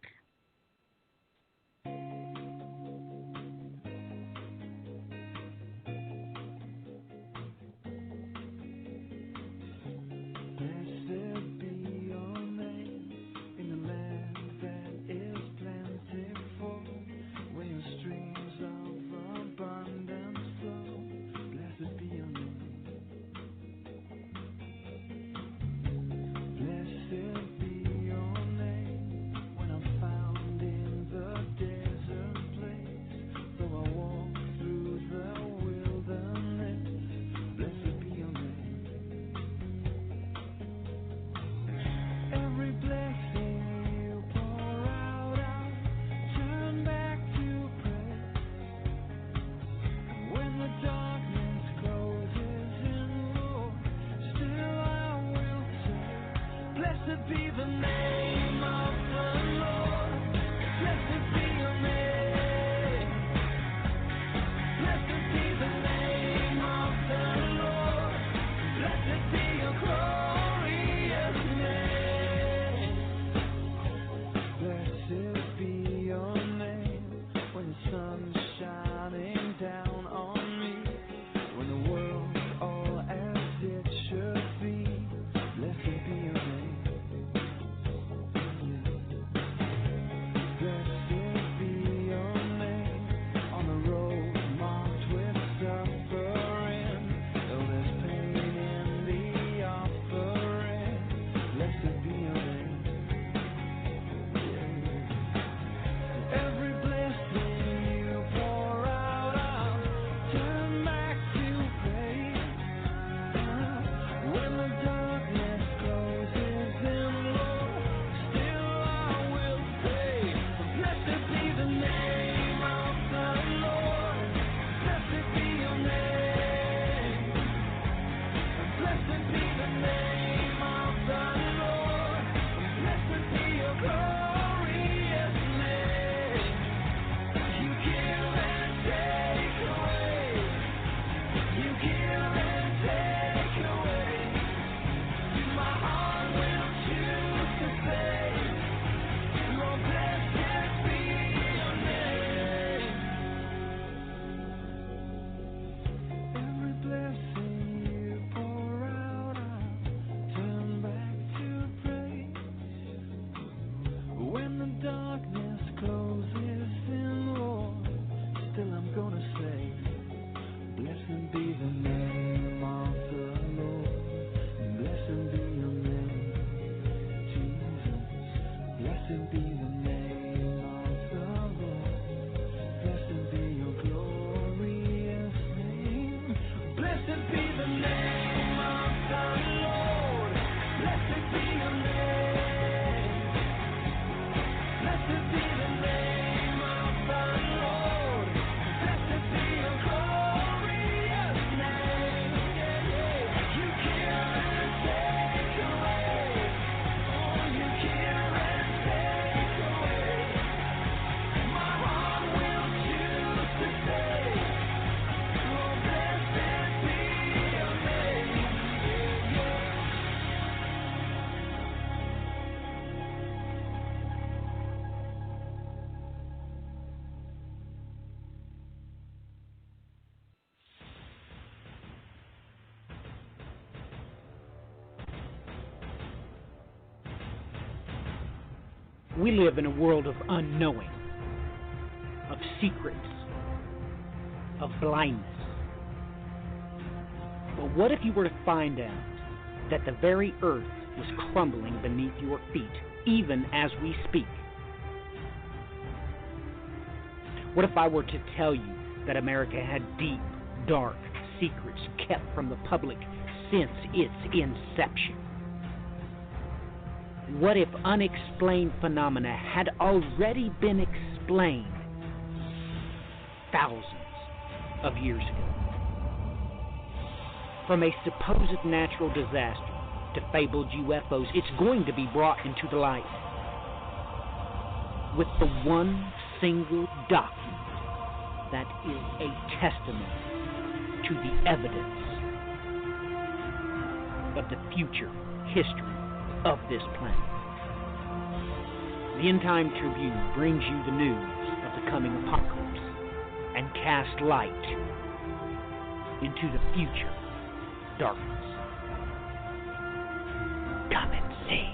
We live in a world of unknowing, of secrets, of blindness. But what if you were to find out that the very earth was crumbling beneath your feet, even as we speak? What if I were to tell you that America had deep, dark secrets kept from the public since its inception? What if unexplained phenomena had already been explained thousands of years ago? From a supposed natural disaster to fabled UFOs, it's going to be brought into the light with the one single document that is a testament to the evidence of the future history of this planet. The End Time Tribune brings you the news of the coming apocalypse and casts light into the future darkness. Come and see.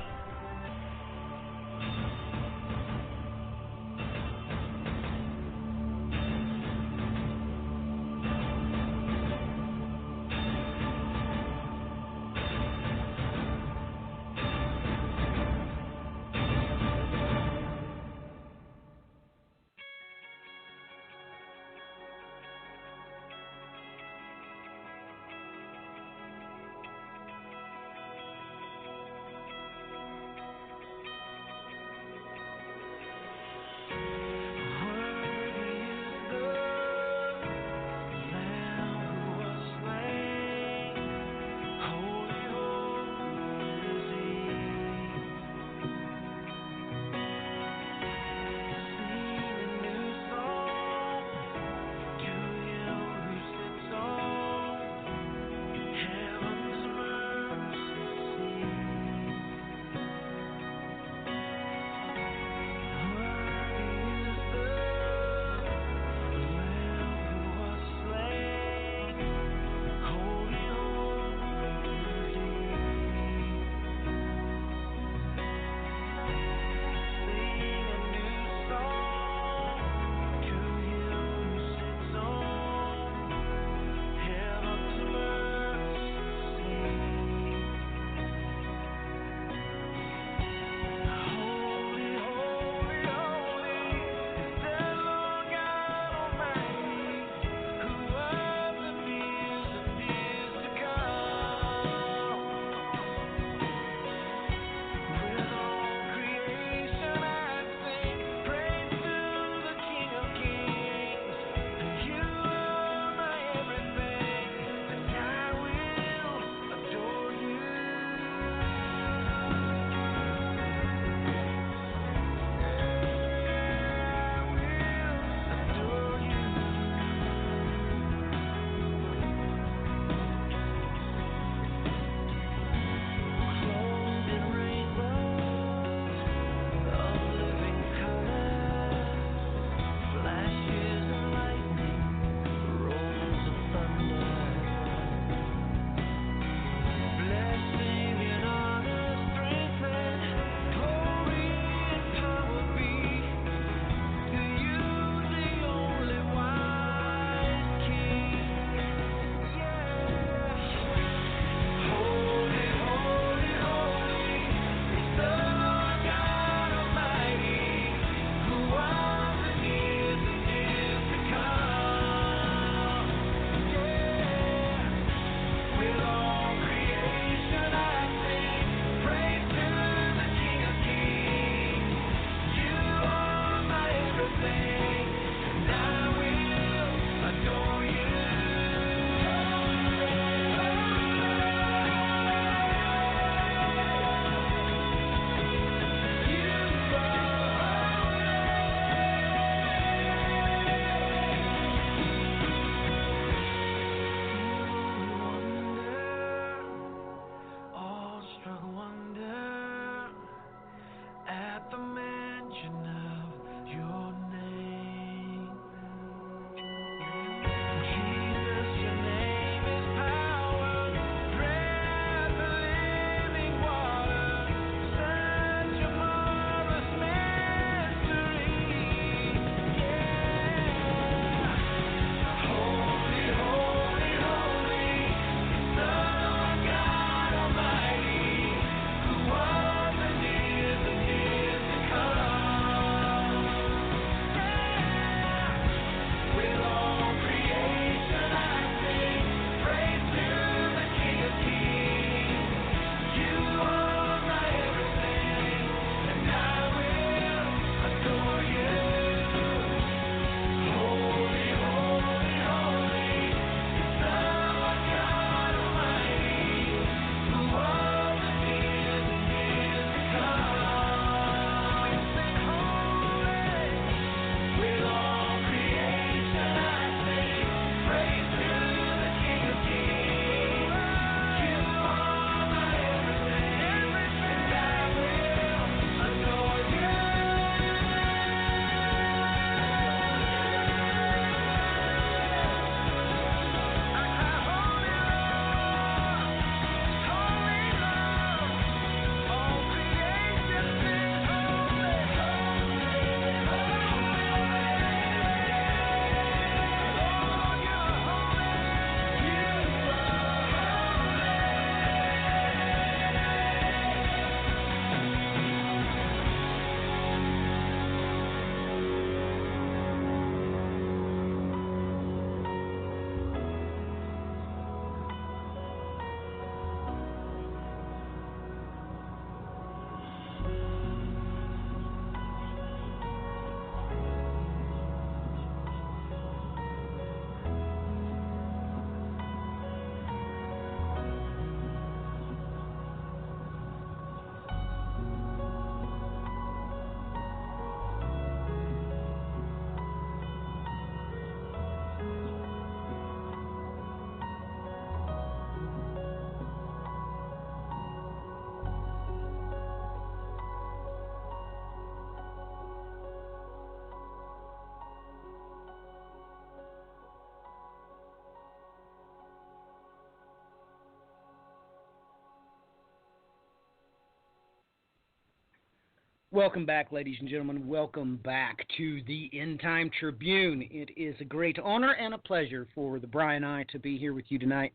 Welcome back, ladies and gentlemen. Welcome back to the End Time Tribune. It is a great honor and a pleasure for the Brian and I to be here with you tonight,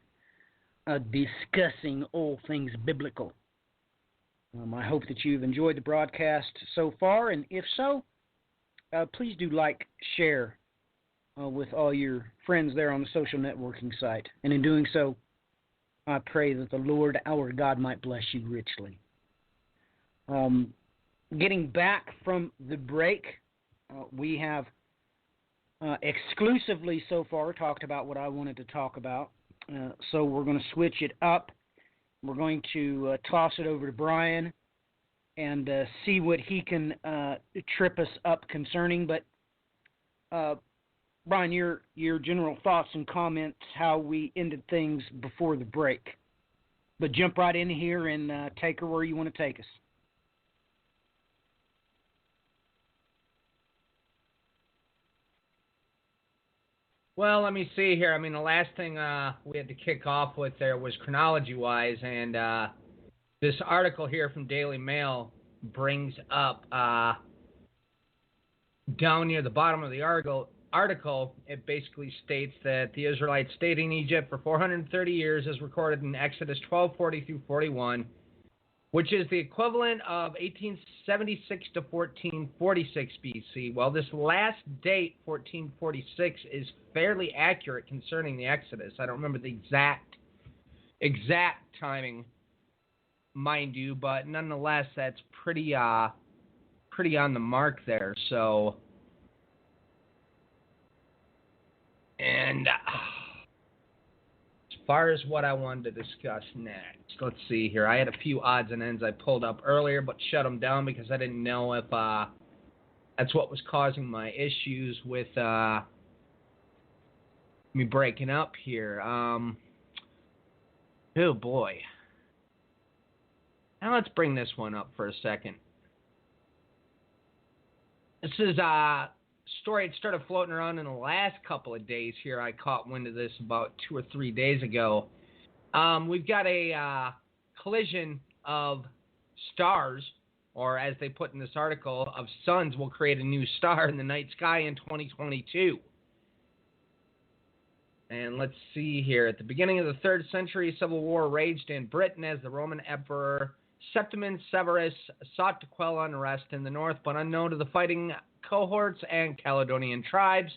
discussing all things biblical. I hope that you've enjoyed the broadcast so far, and if so, please do like, share with all your friends there on the social networking site. And in doing so, I pray that the Lord our God might bless you richly. Getting back from the break, we have exclusively so far talked about what I wanted to talk about. So we're going to switch it up. We're going to toss it over to Brian and see what he can trip us up concerning. But, Brian, your general thoughts and comments, how we ended things before the break. But jump right in here and take her where you want to take us. Well, let me see here. I mean, the last thing we had to kick off with there was chronology-wise, and this article here from Daily Mail brings up down near the bottom of the article, it basically states that the Israelites stayed in Egypt for 430 years, as recorded in Exodus 12:40 through 41, which is the equivalent of 1876 to 1446 BC. Well, this last date, 1446, is fairly accurate concerning the Exodus. I don't remember the exact timing, mind you, but nonetheless, that's pretty on the mark there. So, and as far as what I wanted to discuss next, let's see here. I had a few odds and ends I pulled up earlier, but shut them down because I didn't know if that's what was causing my issues with me breaking up here. Oh boy. Now let's bring this one up for a second. This is a story that started floating around in the last couple of days here. I caught wind of this about 2 or 3 days ago. We've got a collision of stars, or as they put in this article, of suns will create a new star in the night sky in 2022. And let's see here. At the beginning of the 3rd century, civil war raged in Britain as the Roman Emperor Septimius Severus sought to quell unrest in the north, but unknown to the fighting cohorts and Caledonian tribes,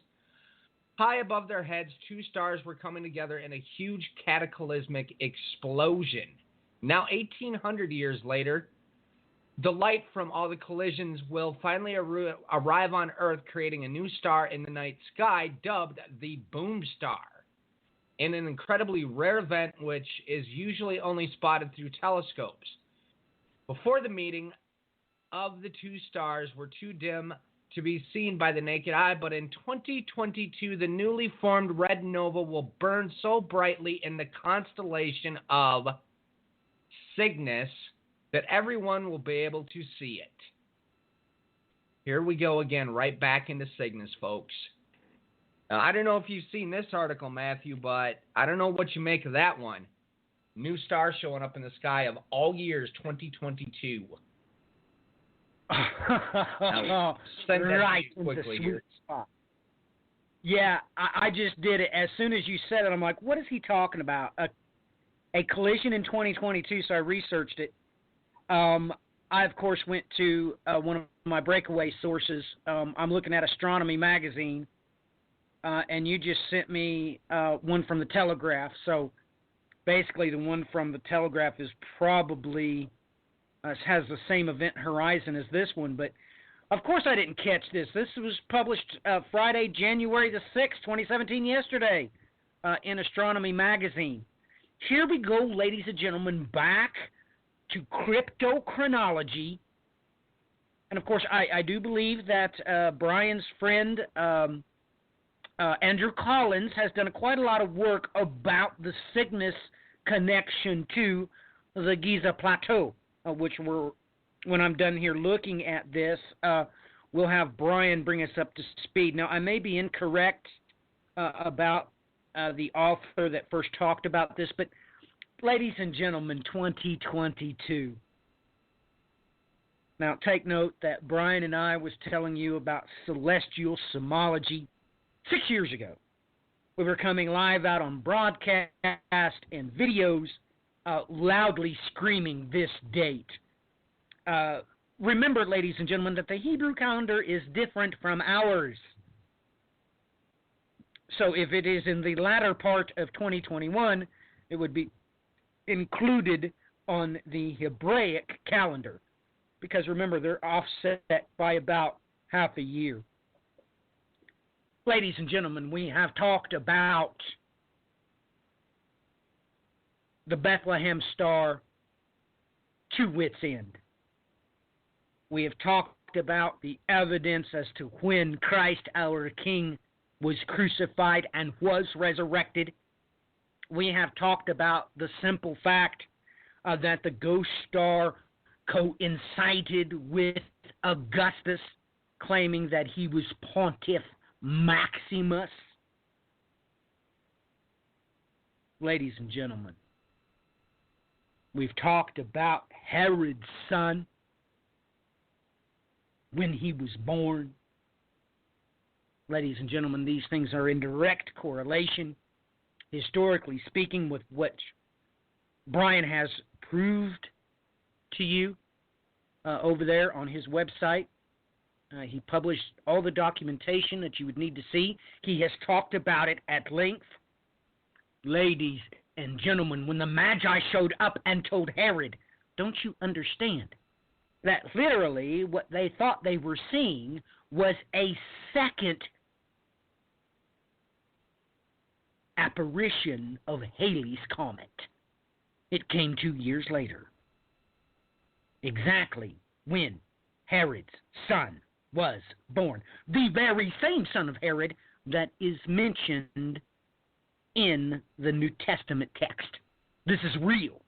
high above their heads, 2 stars were coming together in a huge cataclysmic explosion. Now, 1,800 years later, the light from all the collisions will finally arrive on Earth, creating a new star in the night sky, dubbed the Boom Star, in an incredibly rare event which is usually only spotted through telescopes. Before the meeting of the 2 stars were too dim to be seen by the naked eye, but in 2022, the newly formed red nova will burn so brightly in the constellation of Cygnus that everyone will be able to see it. Here we go again, right back into Cygnus, folks. Now, I don't know if you've seen this article, Matthew, but I don't know what you make of that one. New star showing up in the sky of all years, 2022. Now, send that right quickly into here. spot. Yeah, I just did it. As soon as you said it, I'm like, what is he talking about? A collision in 2022, so I researched it. I, of course, went to one of my breakaway sources. I'm looking at Astronomy Magazine, and you just sent me one from the Telegraph. So basically the one from the Telegraph is probably has the same event horizon as this one. But, of course, I didn't catch this. This was published Friday, January the 6th, 2017, yesterday, in Astronomy Magazine. Here we go, ladies and gentlemen, back to cryptochronology. And, of course, I do believe that Brian's friend Andrew Collins has done quite a lot of work about the Cygnus connection to the Giza Plateau, which when I'm done here looking at this, we'll have Brian bring us up to speed. Now, I may be incorrect about the author that first talked about this, but ladies and gentlemen, 2022. Now, take note that Brian and I was telling you about celestial symbology 6 years ago. We were coming live out on broadcast and videos, loudly screaming this date. Remember, ladies and gentlemen, that the Hebrew calendar is different from ours. So if it is in the latter part of 2021, it would be included on the Hebraic calendar. Because remember, they're offset by about half a year. Ladies and gentlemen, we have talked about the Bethlehem star to wit's end. We have talked about the evidence as to when Christ our King was crucified and was resurrected. We have talked about the simple fact that the ghost star coincided with Augustus, claiming that he was Pontiff Maximus. Ladies and gentlemen, we've talked about Herod's son when he was born. Ladies and gentlemen, these things are in direct correlation, historically speaking, with what Brian has proved to you over there on his website. He published all the documentation that you would need to see. He has talked about it at length. Ladies and gentlemen, when the Magi showed up and told Herod, don't you understand that literally what they thought they were seeing was a second apparition of Halley's Comet? It came 2 years later, exactly when Herod's son was born. The very same son of Herod that is mentioned in the New Testament text. This is real.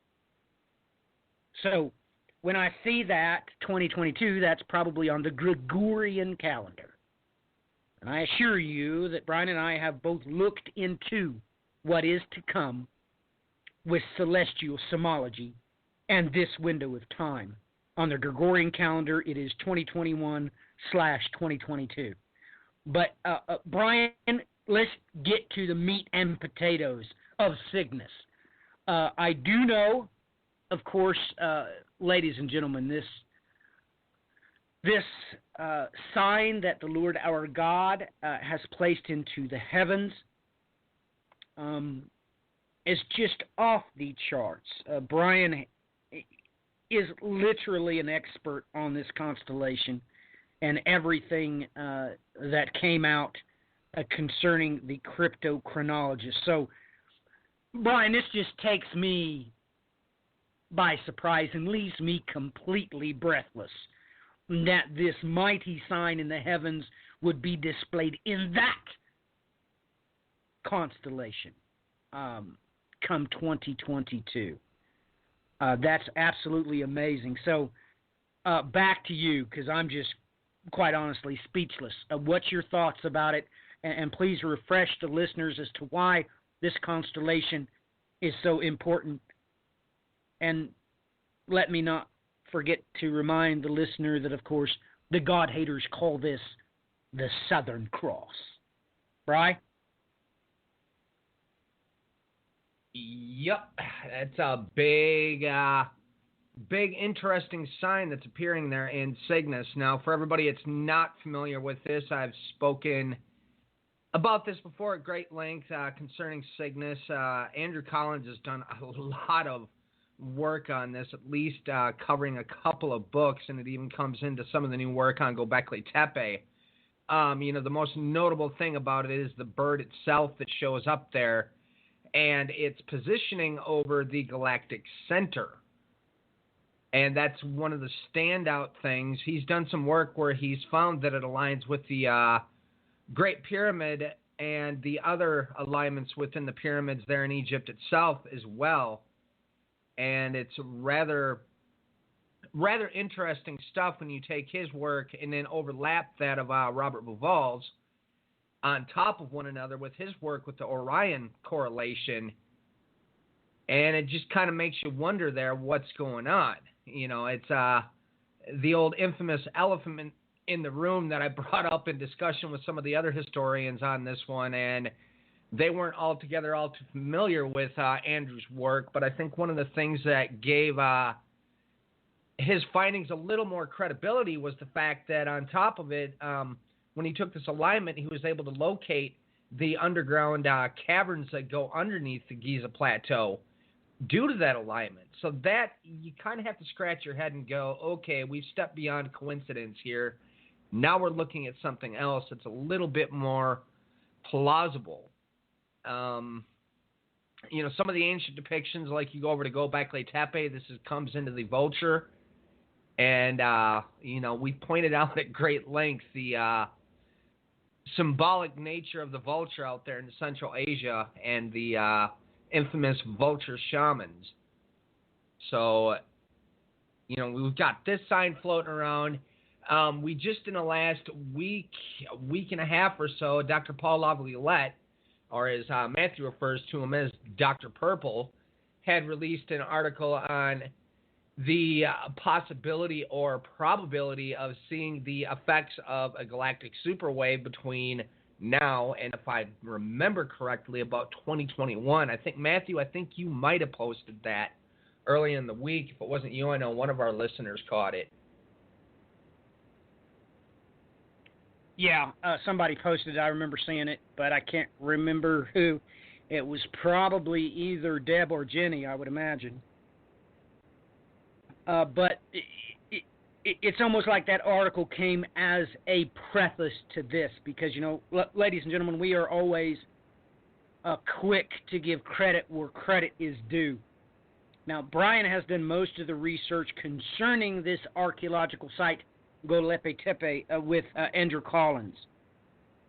So, when I see that 2022, that's probably on the Gregorian calendar. And I assure you that Brian and I have both looked into what is to come with celestial symbology and this window of time. On the Gregorian calendar, it is 2021/2022. But, Brian, let's get to the meat and potatoes of Cygnus. I do know, of course, ladies and gentlemen, this sign that the Lord our God has placed into the heavens is just off the charts. Brian is literally an expert on this constellation and everything that came out concerning the cryptochronologist. So, Brian, this just takes me by surprise and leaves me completely breathless that this mighty sign in the heavens would be displayed in that constellation come 2022. That's absolutely amazing. So, back to you, because I'm just quite honestly speechless. What's your thoughts about it? And please refresh the listeners as to why this constellation is so important. And let me not forget to remind the listener that, of course, the God haters call this the Southern Cross. Right? Yep, that's a big, interesting sign that's appearing there in Cygnus. Now, for everybody that's not familiar with this, I've spoken about this before at great length concerning Cygnus. Andrew Collins has done a lot of work on this, at least covering a couple of books, and it even comes into some of the new work on Göbekli Tepe. The most notable thing about it is the bird itself that shows up there, and it's positioning over the galactic center. And that's one of the standout things. He's done some work where he's found that it aligns with the Great Pyramid and the other alignments within the pyramids there in Egypt itself as well. And it's rather interesting stuff when you take his work and then overlap that of Robert Bauval's on top of one another with his work with the Orion correlation. And it just kind of makes you wonder there what's going on. It's the old infamous elephant in the room that I brought up in discussion with some of the other historians on this one, and they weren't altogether all too familiar with Andrew's work, but I think one of the things that gave his findings a little more credibility was the fact that on top of it, when he took this alignment, he was able to locate the underground caverns that go underneath the Giza Plateau due to that alignment. So that, you kind of have to scratch your head and go, okay, we've stepped beyond coincidence here. Now we're looking at something else that's a little bit more plausible. Some of the ancient depictions, like you go over to Göbekli Tepe, comes into the vulture. And, we pointed out at great length the symbolic nature of the vulture out there in Central Asia and the infamous vulture shamans. So, we've got this sign floating around. We just, in the last week and a half or so, Dr. Paul Laviolette, or as Matthew refers to him as Dr. Purple, had released an article on the possibility or probability of seeing the effects of a galactic superwave between now and, if I remember correctly, about 2021. I think, Matthew, you might have posted that early in the week. If it wasn't you, I know one of our listeners caught it. Yeah, somebody posted it. I remember seeing it, but I can't remember who. It was probably either Deb or Jenny, I would imagine. But it's almost like that article came as a preface to this because, ladies and gentlemen, we are always quick to give credit where credit is due. Now, Brian has done most of the research concerning this archaeological site, Göbekli Tepe, with Andrew Collins.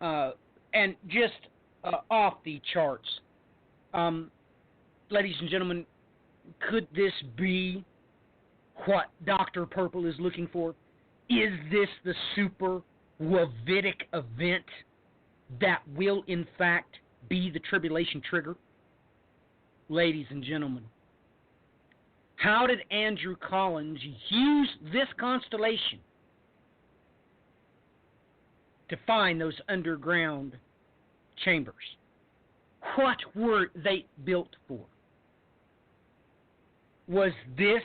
And just off the charts. Ladies and gentlemen, could this be what Dr. Purple is looking for? Is this the super Wavitic event that will, in fact, be the tribulation trigger? Ladies and gentlemen, how did Andrew Collins use this constellation to find those underground chambers? What were they built for? Was this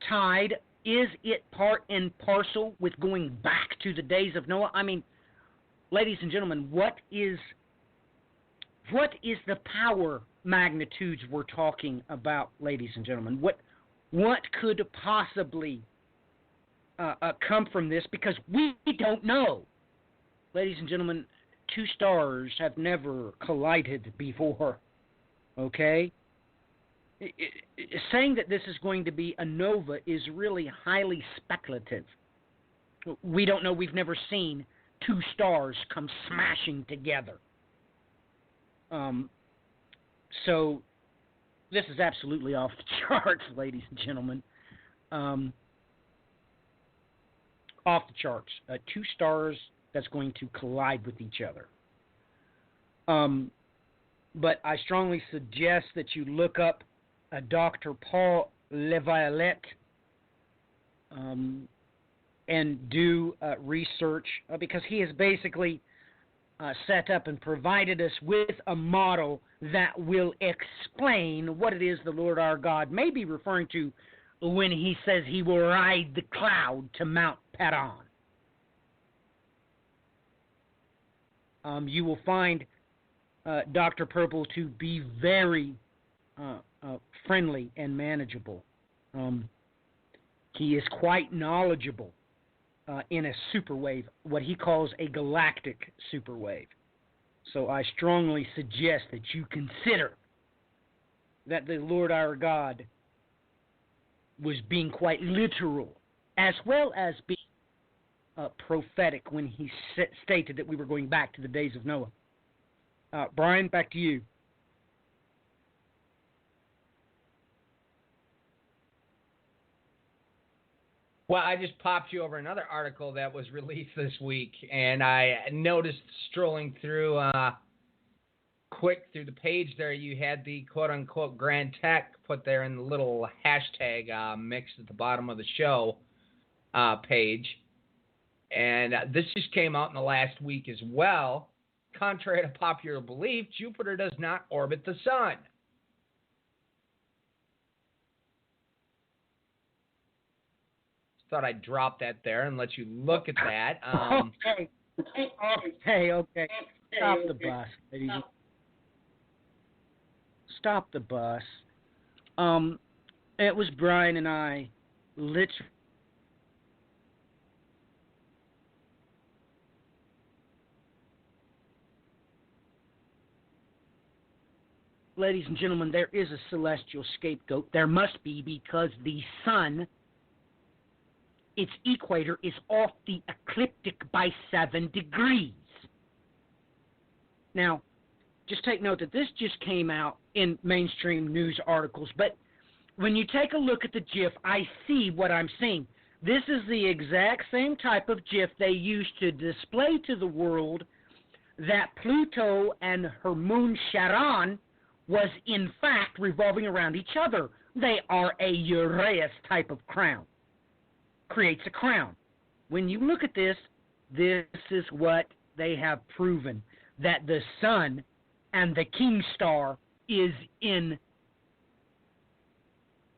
tied? Is it part and parcel with going back to the days of Noah? I mean, ladies and gentlemen, what is the power magnitudes we're talking about, ladies and gentlemen? What could possibly come from this? Because we don't know. Ladies and gentlemen, two stars have never collided before, okay? Saying that this is going to be a nova is really highly speculative. We don't know. We've never seen two stars come smashing together. So this is absolutely off the charts, ladies and gentlemen. Off the charts. Two stars that's going to collide with each other. But I strongly suggest that you look up Dr. Paul Laviolette and do research because he has basically set up and provided us with a model that will explain what it is the Lord our God may be referring to when he says he will ride the cloud to Mount Paran. You will find Dr. Purple to be very friendly and manageable. He is quite knowledgeable in a superwave, what he calls a galactic superwave. So I strongly suggest that you consider that the Lord our God was being quite literal, as well as being prophetic when he stated that we were going back to the days of Noah. Brian, back to you. Well, I just popped you over another article that was released this week, and I noticed strolling through quick through the page there, you had the quote-unquote Grand Tech put there in the little hashtag mix at the bottom of the show page. And this just came out in the last week as well. Contrary to popular belief, Jupiter does not orbit the sun. Just thought I'd drop that there and let you look at that. Okay. Stop the bus, ladies. Stop the bus. It was Brian and I literally. Ladies and gentlemen, there is a celestial scapegoat. There must be, because the sun, its equator, is off the ecliptic by 7 degrees. Now, just take note that this just came out in mainstream news articles, but when you take a look at the GIF, I see what I'm seeing. This is the exact same type of GIF they used to display to the world that Pluto and her moon Charon was in fact revolving around each other. They are a Uraeus type of crown. Creates a crown. When you look at this, this is what they have proven, that the sun and the king star is in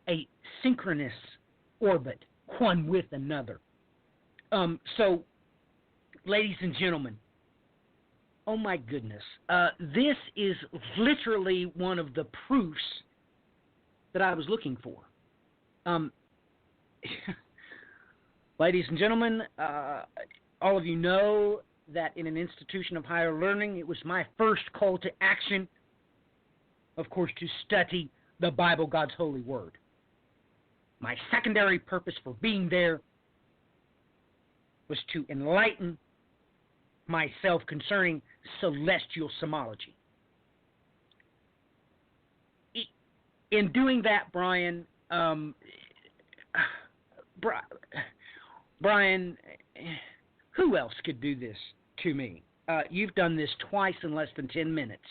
a synchronous orbit, one with another. So, ladies and gentlemen, oh my goodness, this is literally one of the proofs that I was looking for. Ladies and gentlemen, all of you know that in an institution of higher learning, it was my first call to action, of course, to study the Bible, God's holy word. My secondary purpose for being there was to enlighten myself concerning celestial semology. In doing that, Brian, Brian, who else could do this to me? You've done this twice in less than 10 minutes.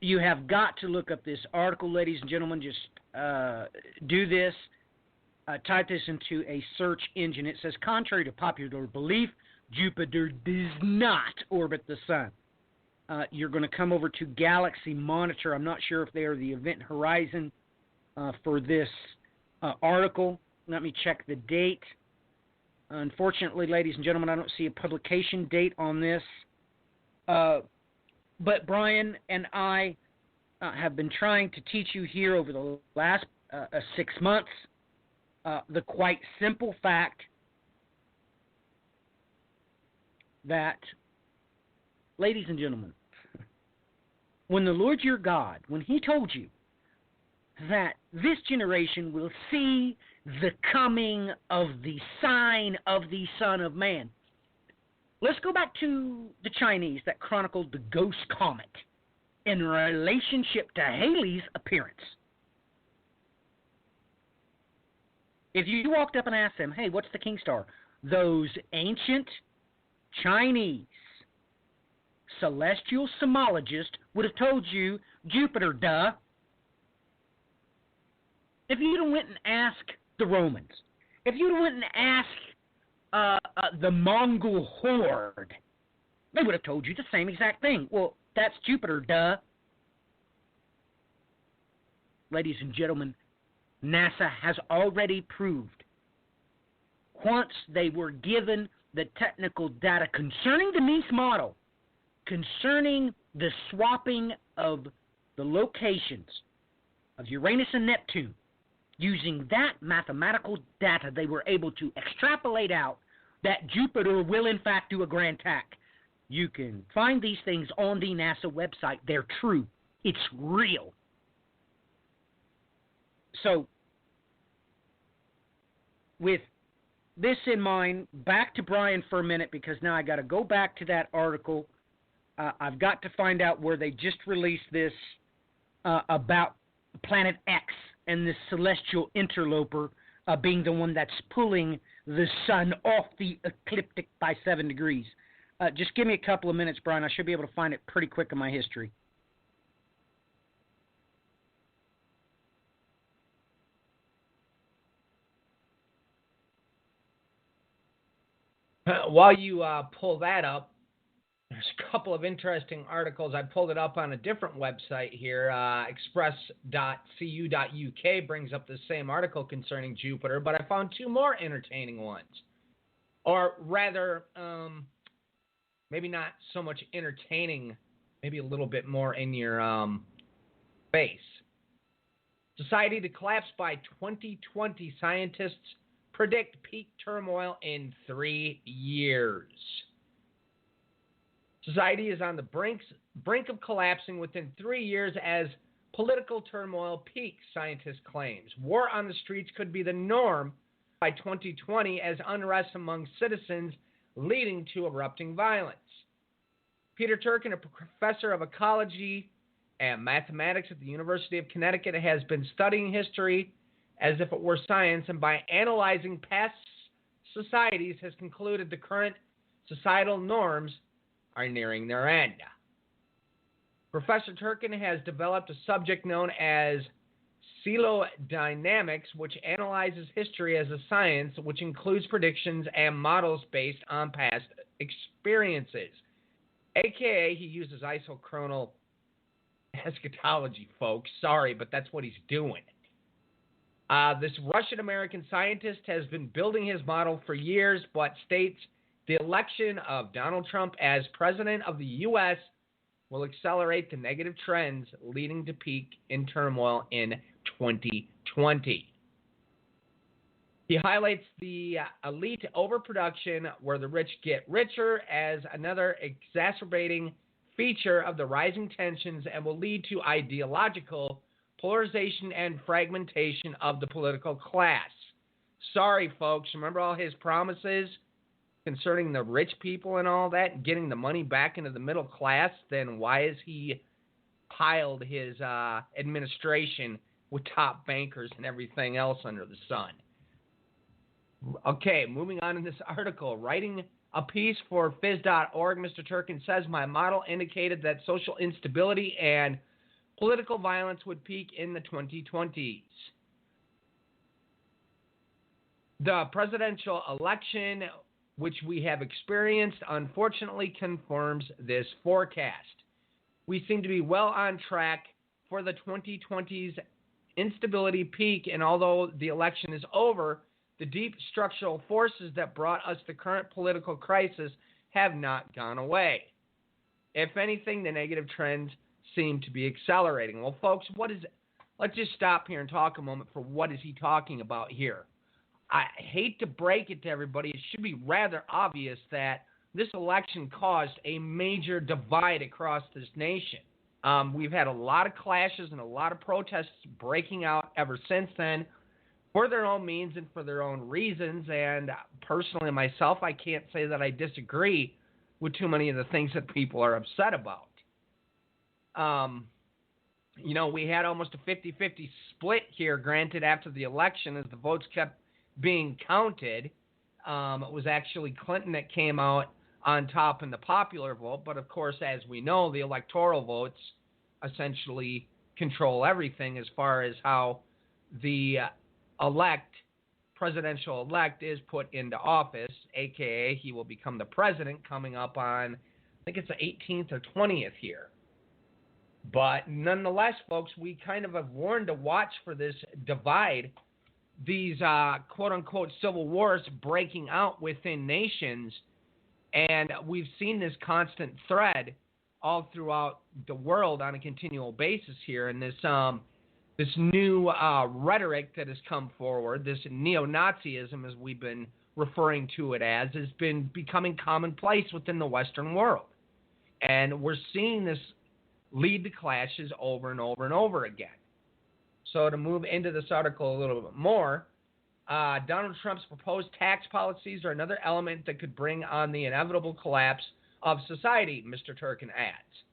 You have got to look up this article, ladies and gentlemen. Just do this. Type this into a search engine. It says, contrary to popular belief, Jupiter does not orbit the sun. You're going to come over to Galaxy Monitor. I'm not sure if they are the event horizon for this article. Let me check the date. Unfortunately, ladies and gentlemen, I don't see a publication date on this. But Brian and I have been trying to teach you here over the last 6 months the quite simple fact that, ladies and gentlemen, when the Lord your God, when he told you that this generation will see the coming of the sign of the Son of Man, let's go back to the Chinese that chronicled the ghost comet in relationship to Halley's appearance. If you walked up and asked them, hey, what's the king star? Those ancient Chinese celestial semologists would have told you Jupiter, duh. If you'd went and asked the Romans, if you'd went and asked the Mongol horde, they would have told you the same exact thing. Well, that's Jupiter, duh. Ladies and gentlemen, NASA has already proved, once they were given the technical data concerning the Nice model, concerning the swapping of the locations of Uranus and Neptune, using that mathematical data, they were able to extrapolate out that Jupiter will in fact do a grand tack. You can find these things on the NASA website. They're true. It's real. So, with this in mind, back to Brian for a minute, because now I got to go back to that article. I've got to find out where they just released this about Planet X and this celestial interloper being the one that's pulling the sun off the ecliptic by 7 degrees. Just give me a couple of minutes, Brian. I should be able to find it pretty quick in my history. While you pull that up, there's a couple of interesting articles. I pulled it up on a different website here. Express.cu.uk brings up the same article concerning Jupiter, but I found two more entertaining ones. Or rather, maybe not so much entertaining, maybe a little bit more in your face. Society to collapse by 2020. Scientists predict peak turmoil in 3 years. Society is on the brink of collapsing within 3 years as political turmoil peaks, scientists claims. War on the streets could be the norm by 2020 as unrest among citizens leading to erupting violence. Peter Turkin, a professor of ecology and mathematics at the University of Connecticut, has been studying history as if it were science, and by analyzing past societies has concluded the current societal norms are nearing their end. Professor Turkin has developed a subject known as coelodynamics, which analyzes history as a science, which includes predictions and models based on past experiences. AKA, he uses isochronal eschatology, folks. Sorry, but that's what he's doing. This Russian-American scientist has been building his model for years, but states the election of Donald Trump as president of the U.S. will accelerate the negative trends leading to peak in turmoil in 2020. He highlights the elite overproduction where the rich get richer as another exacerbating feature of the rising tensions and will lead to ideological polarization and fragmentation of the political class. Sorry, folks. Remember all his promises concerning the rich people and all that, getting the money back into the middle class? Then why has he piled his administration with top bankers and everything else under the sun? Okay, moving on in this article. Writing a piece for phys.org, Mr. Turkin says, my model indicated that social instability and political violence would peak in the 2020s. The presidential election, which we have experienced, unfortunately confirms this forecast. We seem to be well on track for the 2020s instability peak, and although the election is over, the deep structural forces that brought us the current political crisis have not gone away. If anything, the negative trends seem to be accelerating. Well, folks, let's just stop here and talk a moment for what is he talking about here. I hate to break it to everybody. It should be rather obvious that this election caused a major divide across this nation. We've had a lot of clashes and a lot of protests breaking out ever since then for their own means and for their own reasons. And personally, myself, I can't say that I disagree with too many of the things that people are upset about. We had almost a 50-50 split here, granted, after the election as the votes kept being counted. It was actually Clinton that came out on top in the popular vote, but of course, as we know, the electoral votes essentially control everything as far as how the presidential elect is put into office, aka he will become the president coming up on, I think it's the 18th or 20th here. But nonetheless, folks, we kind of have warned to watch for this divide, these quote-unquote civil wars breaking out within nations, and we've seen this constant thread all throughout the world on a continual basis here, and this new rhetoric that has come forward, this neo-Nazism, as we've been referring to it as, has been becoming commonplace within the Western world. And we're seeing this lead to clashes over and over and over again. So to move into this article a little bit more, Donald Trump's proposed tax policies are another element that could bring on the inevitable collapse of society, Mr. Turkin adds.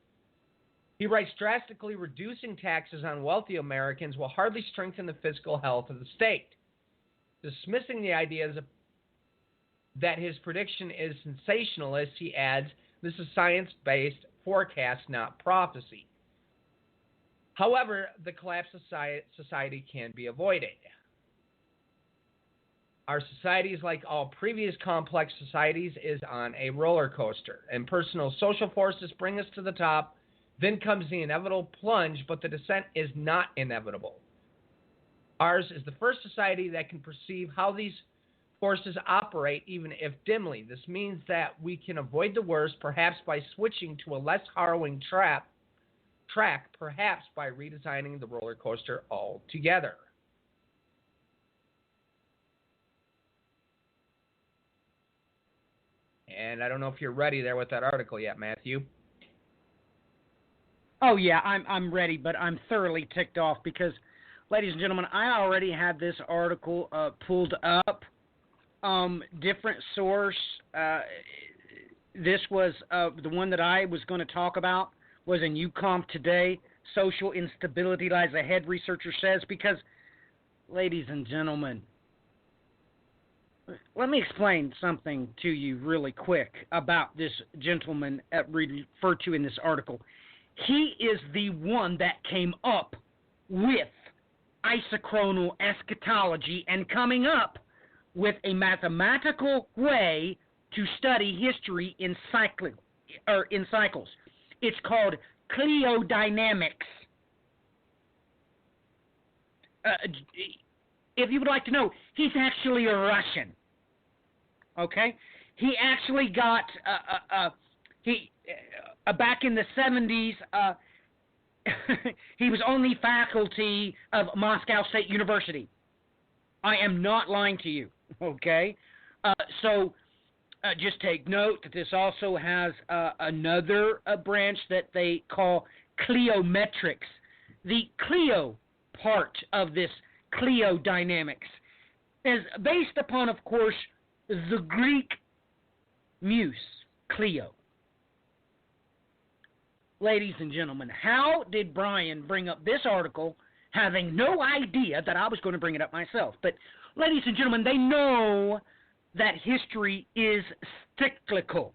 He writes, drastically reducing taxes on wealthy Americans will hardly strengthen the fiscal health of the state. Dismissing the idea that his prediction is sensationalist, he adds, this is science-based forecast, not prophecy. However, the collapse of society can be avoided. Our society, like all previous complex societies, is on a roller coaster, and personal social forces bring us to the top. Then comes the inevitable plunge, but the descent is not inevitable. Ours is the first society that can perceive how these forces operate, even if dimly. This means that we can avoid the worst, perhaps by switching to a less harrowing track, perhaps by redesigning the roller coaster altogether. And I don't know if you're ready there with that article yet, Matthew. Oh yeah, I'm ready, but I'm thoroughly ticked off because, ladies and gentlemen, I already had this article pulled up. Different source. This was the one that I was going to talk about was in UConn today. Social instability lies ahead, researcher says, because, ladies and gentlemen, let me explain something to you really quick about this gentleman referred to in this article. He is the one that came up with isochronal eschatology and coming up with a mathematical way to study history in cycles. It's called cliodynamics. If you would like to know, he's actually a Russian. Okay? He actually got back in the 70s, he was on the faculty of Moscow State University. I am not lying to you, okay? So just take note that this also has another branch that they call cliometrics. The clio part of this cliodynamics is based upon, of course, the Greek muse, Clio. Ladies and gentlemen, how did Brian bring up this article having no idea that I was going to bring it up myself? But, ladies and gentlemen, they know that history is cyclical.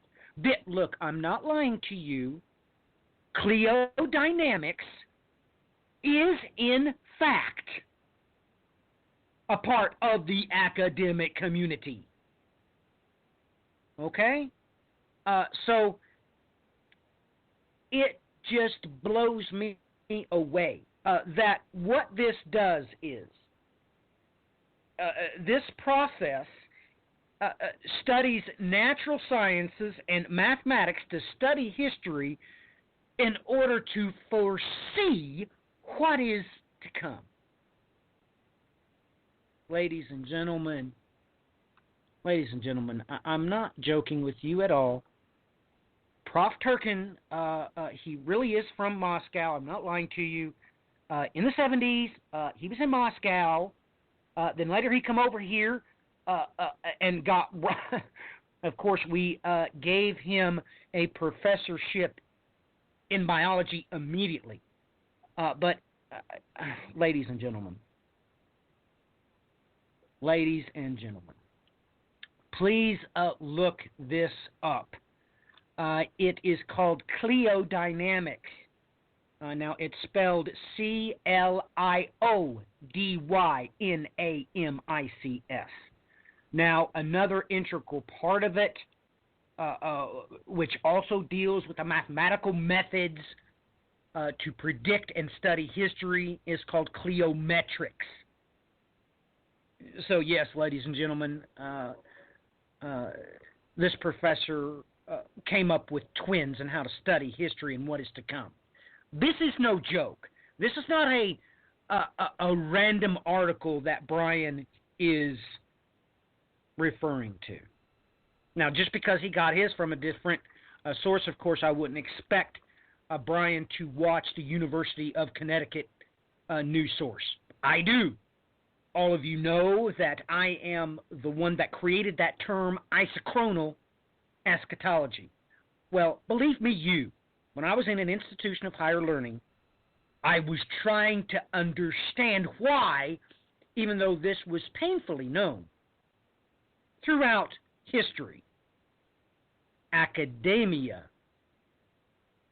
Look, I'm not lying to you. Cliodynamics is, in fact, a part of the academic community. Okay? So it just blows me away that what this does is this process studies natural sciences and mathematics to study history in order to foresee what is to come. Ladies and gentlemen, I'm not joking with you at all. Prof. Turkin, he really is from Moscow. I'm not lying to you. In the 70s, he was in Moscow. Then later he come over here and got, of course, we gave him a professorship in biology immediately. But, ladies and gentlemen, please look this up. It is called cliodynamics. Now, it's spelled CLIODYNAMICS. Now, another integral part of it, which also deals with the mathematical methods to predict and study history, is called cliometrics. So, yes, ladies and gentlemen, this professor came up with twins and how to study history and what is to come. This is no joke. This is not a random article that Brian is referring to. Now, just because he got his from a different source, of course, I wouldn't expect Brian to watch the University of Connecticut news source. I do. All of you know that I am the one that created that term, isochronal eschatology. Well, believe me, when I was in an institution of higher learning, I was trying to understand why, even though this was painfully known throughout history, academia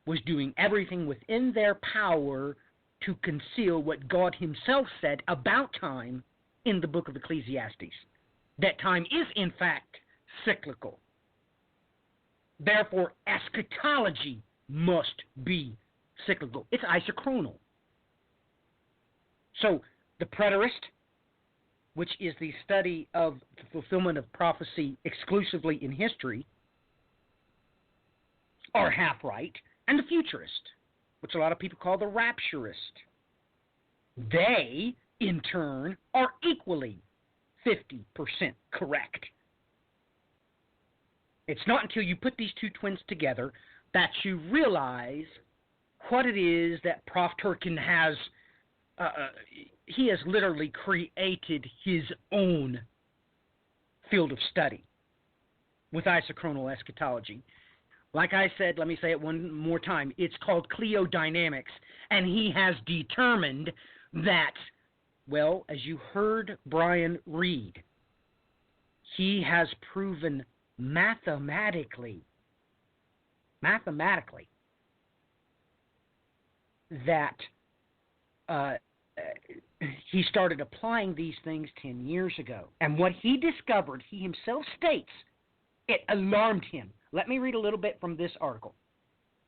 was doing everything within their power to conceal what God himself said about time in the book of Ecclesiastes. That time is, in fact, cyclical. Therefore, eschatology must be cyclical. It's isochronal. So, the preterist, which is the study of the fulfillment of prophecy exclusively in history, are half right, and the futurist, which a lot of people call the rapturist. They, in turn, are equally 50% correct. It's not until you put these two twins together that you realize what it is that Prof. Turkin has. He has literally created his own field of study with isochronal eschatology. Like I said, let me say it one more time. It's called cleodynamics, and he has determined that, well, as you heard Brian read, he has proven mathematically that he started applying these things 10 years ago. And what he discovered, he himself states, it alarmed him. Let me read a little bit from this article.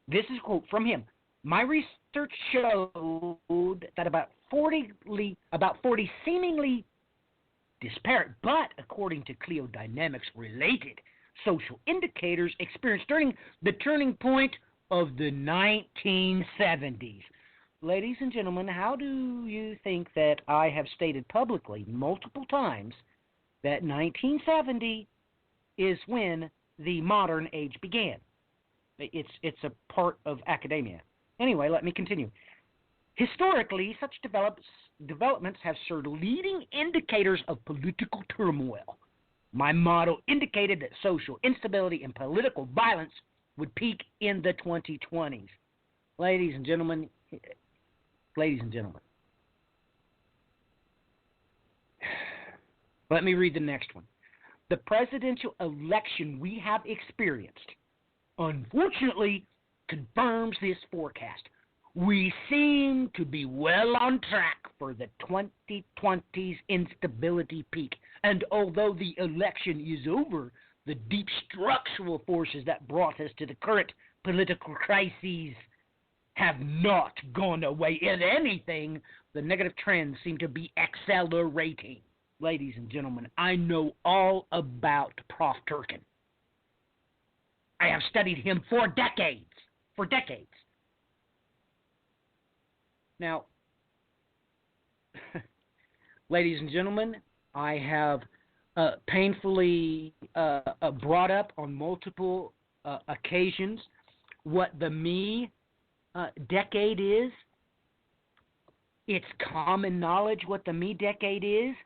This is a quote from him. My research showed that about 40 seemingly disparate, but according to cleodynamics related social indicators experienced during the turning point of the 1970s. Ladies and gentlemen, how do you think that I have stated publicly multiple times that 1970 is when the modern age began? It's a part of academia. Anyway, let me continue. Historically, such developments have served leading indicators of political turmoil. My model indicated that social instability and political violence would peak in the 2020s. Ladies and gentlemen, let me read the next one. The presidential election we have experienced, unfortunately, confirms this forecast. We seem to be well on track for the 2020's instability peak. And although the election is over, the deep structural forces that brought us to the current political crises have not gone away. If anything, the negative trends seem to be accelerating. Ladies and gentlemen, I know all about Prof. Turkin. I have studied him for decades. Now, ladies and gentlemen, I have painfully brought up on multiple occasions what the me decade is. It's common knowledge what the me decade is.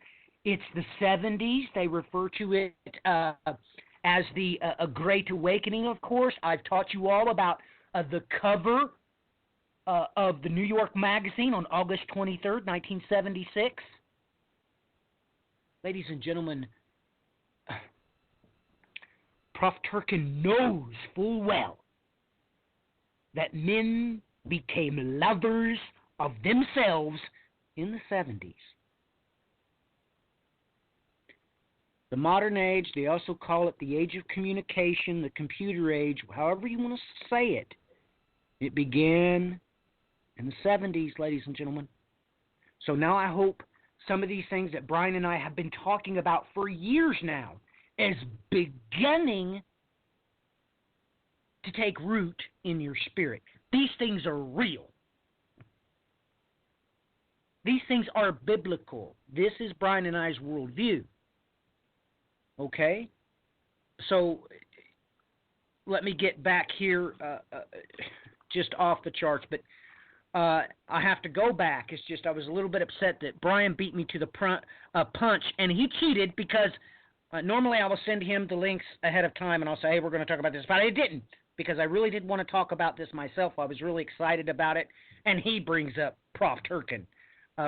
It's the 70s. They refer to it as the Great Awakening, of course. I've taught you all about the cover of the New York Magazine on August 23rd, 1976. Ladies and gentlemen, Prof. Turkin knows full well that men became lovers of themselves in the 70s. The modern age, they also call it the age of communication, the computer age, however you want to say it. It began in the 70s, ladies and gentlemen. So now I hope some of these things that Brian and I have been talking about for years now is beginning to take root in your spirit. These things are real. These things are biblical. This is Brian and I's worldview. Okay? So let me get back here just off the charts, but I have to go back. It's just I was a little bit upset that Brian beat me to the punch, and he cheated because normally I will send him the links ahead of time, and I'll say, hey, we're going to talk about this. But I didn't because I really did want to talk about this myself. I was really excited about it, and he brings up Prof. Turkin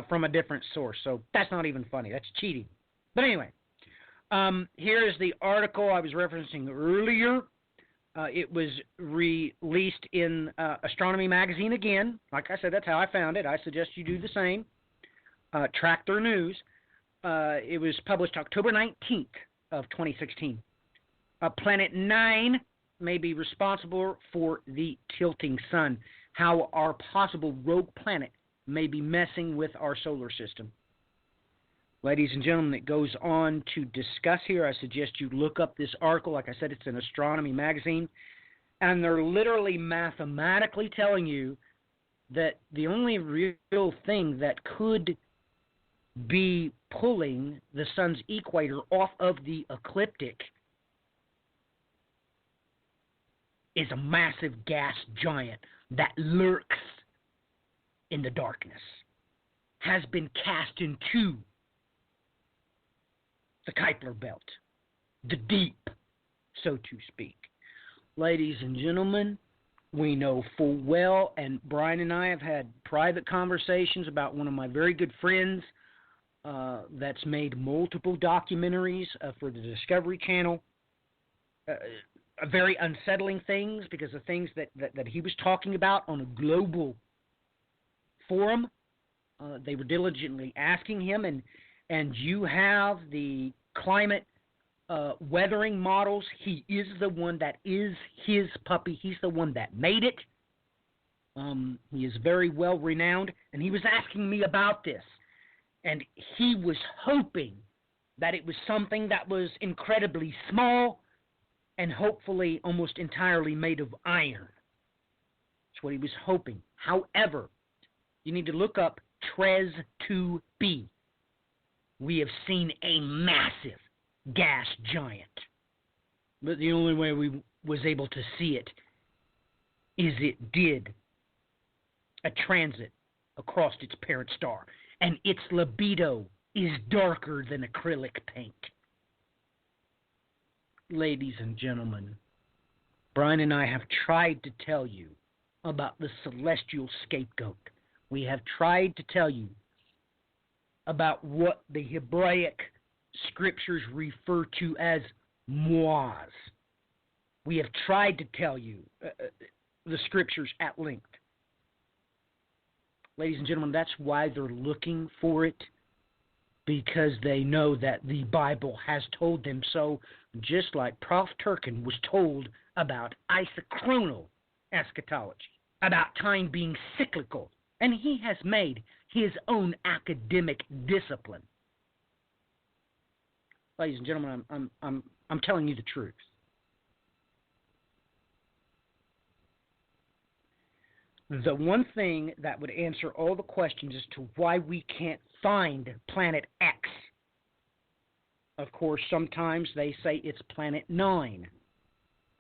from a different source. So that's not even funny. That's cheating. But anyway, Here is the article I was referencing earlier. It was released in Astronomy Magazine again. Like I said, that's how I found it. I suggest you do the same. Track their news. It was published October 19th of 2016. Planet 9 may be responsible for the tilting sun. How our possible rogue planet may be messing with our solar system. Ladies and gentlemen, it goes on to discuss here. I suggest you look up this article. Like I said, it's in Astronomy Magazine. And they're literally mathematically telling you that the only real thing that could be pulling the sun's equator off of the ecliptic is a massive gas giant that lurks in the darkness, has been cast into the Kuiper Belt, the deep, so to speak. Ladies and gentlemen, we know full well, and Brian and I have had private conversations about one of my very good friends that's made multiple documentaries for the Discovery Channel. Very unsettling things, because the things that he was talking about on a global forum, they were diligently asking him, and you have the climate weathering models. He is the one that is his puppy. He's the one that made it. He is very well renowned, and he was asking me about this, and he was hoping that it was something that was incredibly small and hopefully almost entirely made of iron. That's what he was hoping. However, you need to look up TRES 2b. We have seen a massive gas giant. But the only way we was able to see it is it did a transit across its parent star. And its libido is darker than acrylic paint. Ladies and gentlemen, Brian and I have tried to tell you about the celestial scapegoat. We have tried to tell you about what the Hebraic scriptures refer to as Moaz. We have tried to tell you the scriptures at length. Ladies and gentlemen, that's why they're looking for it, because they know that the Bible has told them so, just like Prof. Turkin was told about isochronal eschatology, about time being cyclical, and he has made his own academic discipline. Ladies and gentlemen, I'm telling you the truth. The one thing that would answer all the questions as to why we can't find Planet X, of course, sometimes they say it's Planet 9.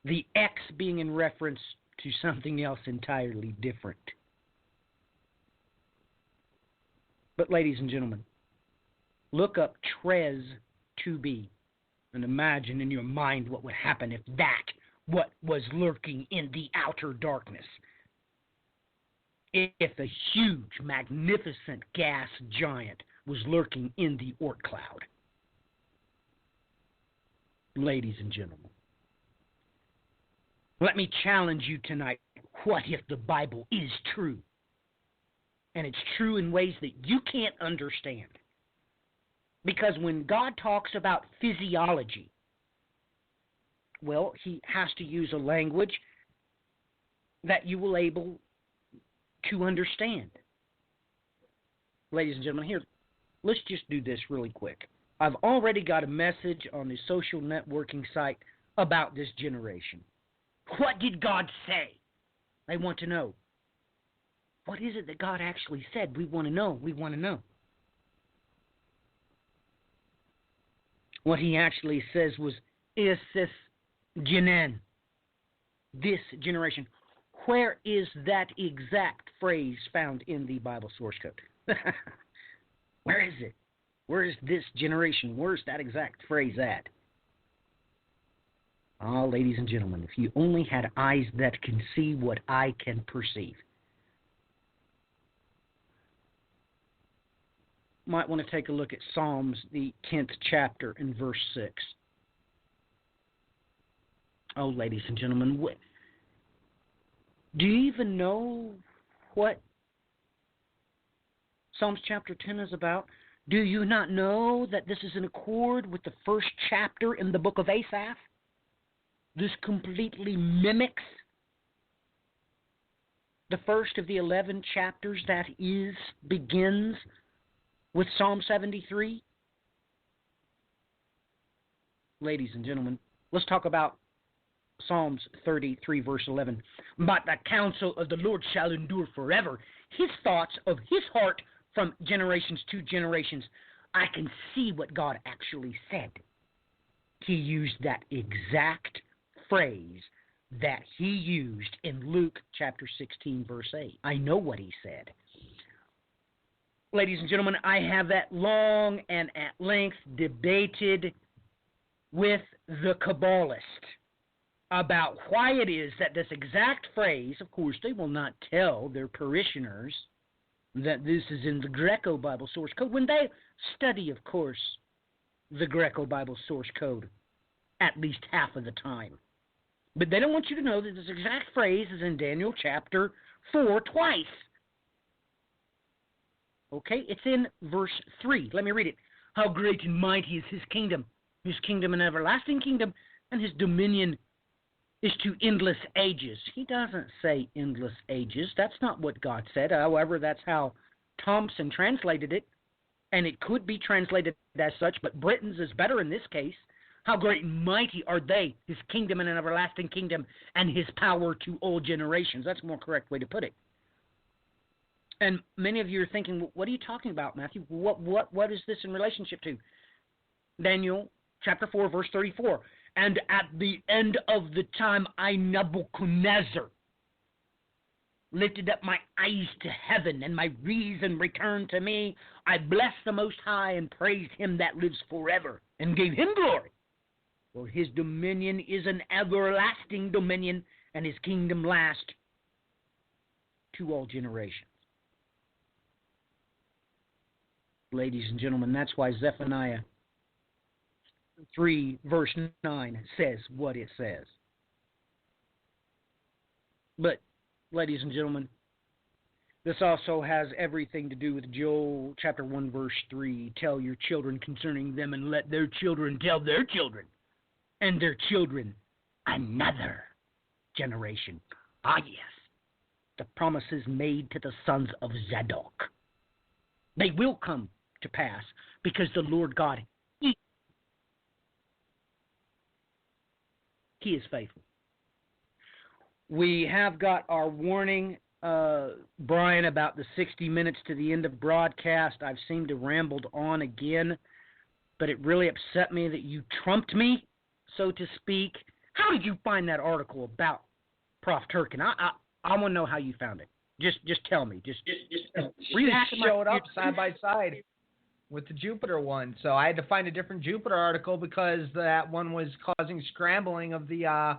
The X being in reference to something else entirely different. But ladies and gentlemen, look up TRES 2b and imagine in your mind what would happen if that what was lurking in the outer darkness. If a huge, magnificent gas giant was lurking in the Oort cloud. Ladies and gentlemen, let me challenge you tonight. What if the Bible is true? And it's true in ways that you can't understand. Because when God talks about physiology, well, he has to use a language that you will able to understand. Ladies and gentlemen, here, let's just do this really quick. I've already got a message on the social networking site about this generation. What did God say? They want to know. What is it that God actually said? We want to know. We want to know. What he actually says was, Isis Genen, this generation. Where is that exact phrase found in the Bible source code? Where is it? Where is this generation? Where's that exact phrase at? Ah, ladies and gentlemen, if you only had eyes that can see what I can perceive. might want to take a look at Psalms, the 10th chapter, and verse 6. Oh, ladies and gentlemen, do you even know what Psalms chapter 10 is about? Do you not know that this is in accord with the first chapter in the book of Asaph? This completely mimics the first of the 11 chapters that begins with Psalm 73. Ladies and gentlemen, let's talk about Psalms 33, verse 11. But the counsel of the Lord shall endure forever. His thoughts of his heart from generations to generations. I can see what God actually said. He used that exact phrase that he used in Luke chapter 16, verse 8. I know what he said. Ladies and gentlemen, I have at long and at length debated with the Kabbalist about why it is that this exact phrase, of course, they will not tell their parishioners that this is in the Greco-Bible source code. When they study, of course, the Greco-Bible source code at least half of the time. But they don't want you to know that this exact phrase is in Daniel chapter 4 twice. Okay, it's in verse 3. Let me read it. How great and mighty is his kingdom an everlasting kingdom, and his dominion is to endless ages. He doesn't say endless ages. That's not what God said. However, that's how Thompson translated it, and it could be translated as such, but Britain's is better in this case. How great and mighty are they, his kingdom and an everlasting kingdom, and his power to all generations. That's a more correct way to put it. And many of you are thinking, well, what are you talking about, Matthew? What is this in relationship to? Daniel chapter 4, verse 34. And at the end of the time, I, Nebuchadnezzar, lifted up my eyes to heaven, and my reason returned to me. I blessed the Most High and praised him that lives forever, and gave him glory. For his dominion is an everlasting dominion, and his kingdom lasts to all generations. Ladies and gentlemen, that's why Zephaniah 3, verse 9 says what it says. But, ladies and gentlemen, this also has everything to do with Joel chapter 1, verse 3. Tell your children concerning them, and let their children tell their children, and their children another generation. Ah, yes, the promises made to the sons of Zadok. They will come to pass because the Lord God, He is faithful. We have got our warning, Brian, about the 60 minutes to the end of broadcast. I've seemed to rambled on again, but it really upset me that you trumped me, so to speak. How did you find that article about Prof. Turkin? I want to know how you found it. Just tell me. Just showed up side by side with the Jupiter one. So I had to find a different Jupiter article because that one was causing scrambling of the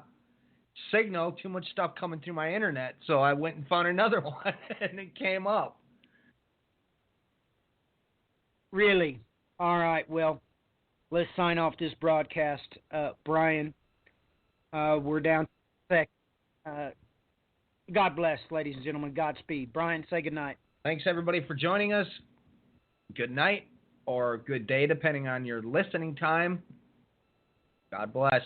signal, too much stuff coming through my internet. So I went and found another one, and it came up. Really? All right, well, let's sign off this broadcast. Brian, we're down to God bless, ladies and gentlemen. Godspeed. Brian, say goodnight. Thanks, everybody, for joining us. Good night or good day, depending on your listening time. God bless.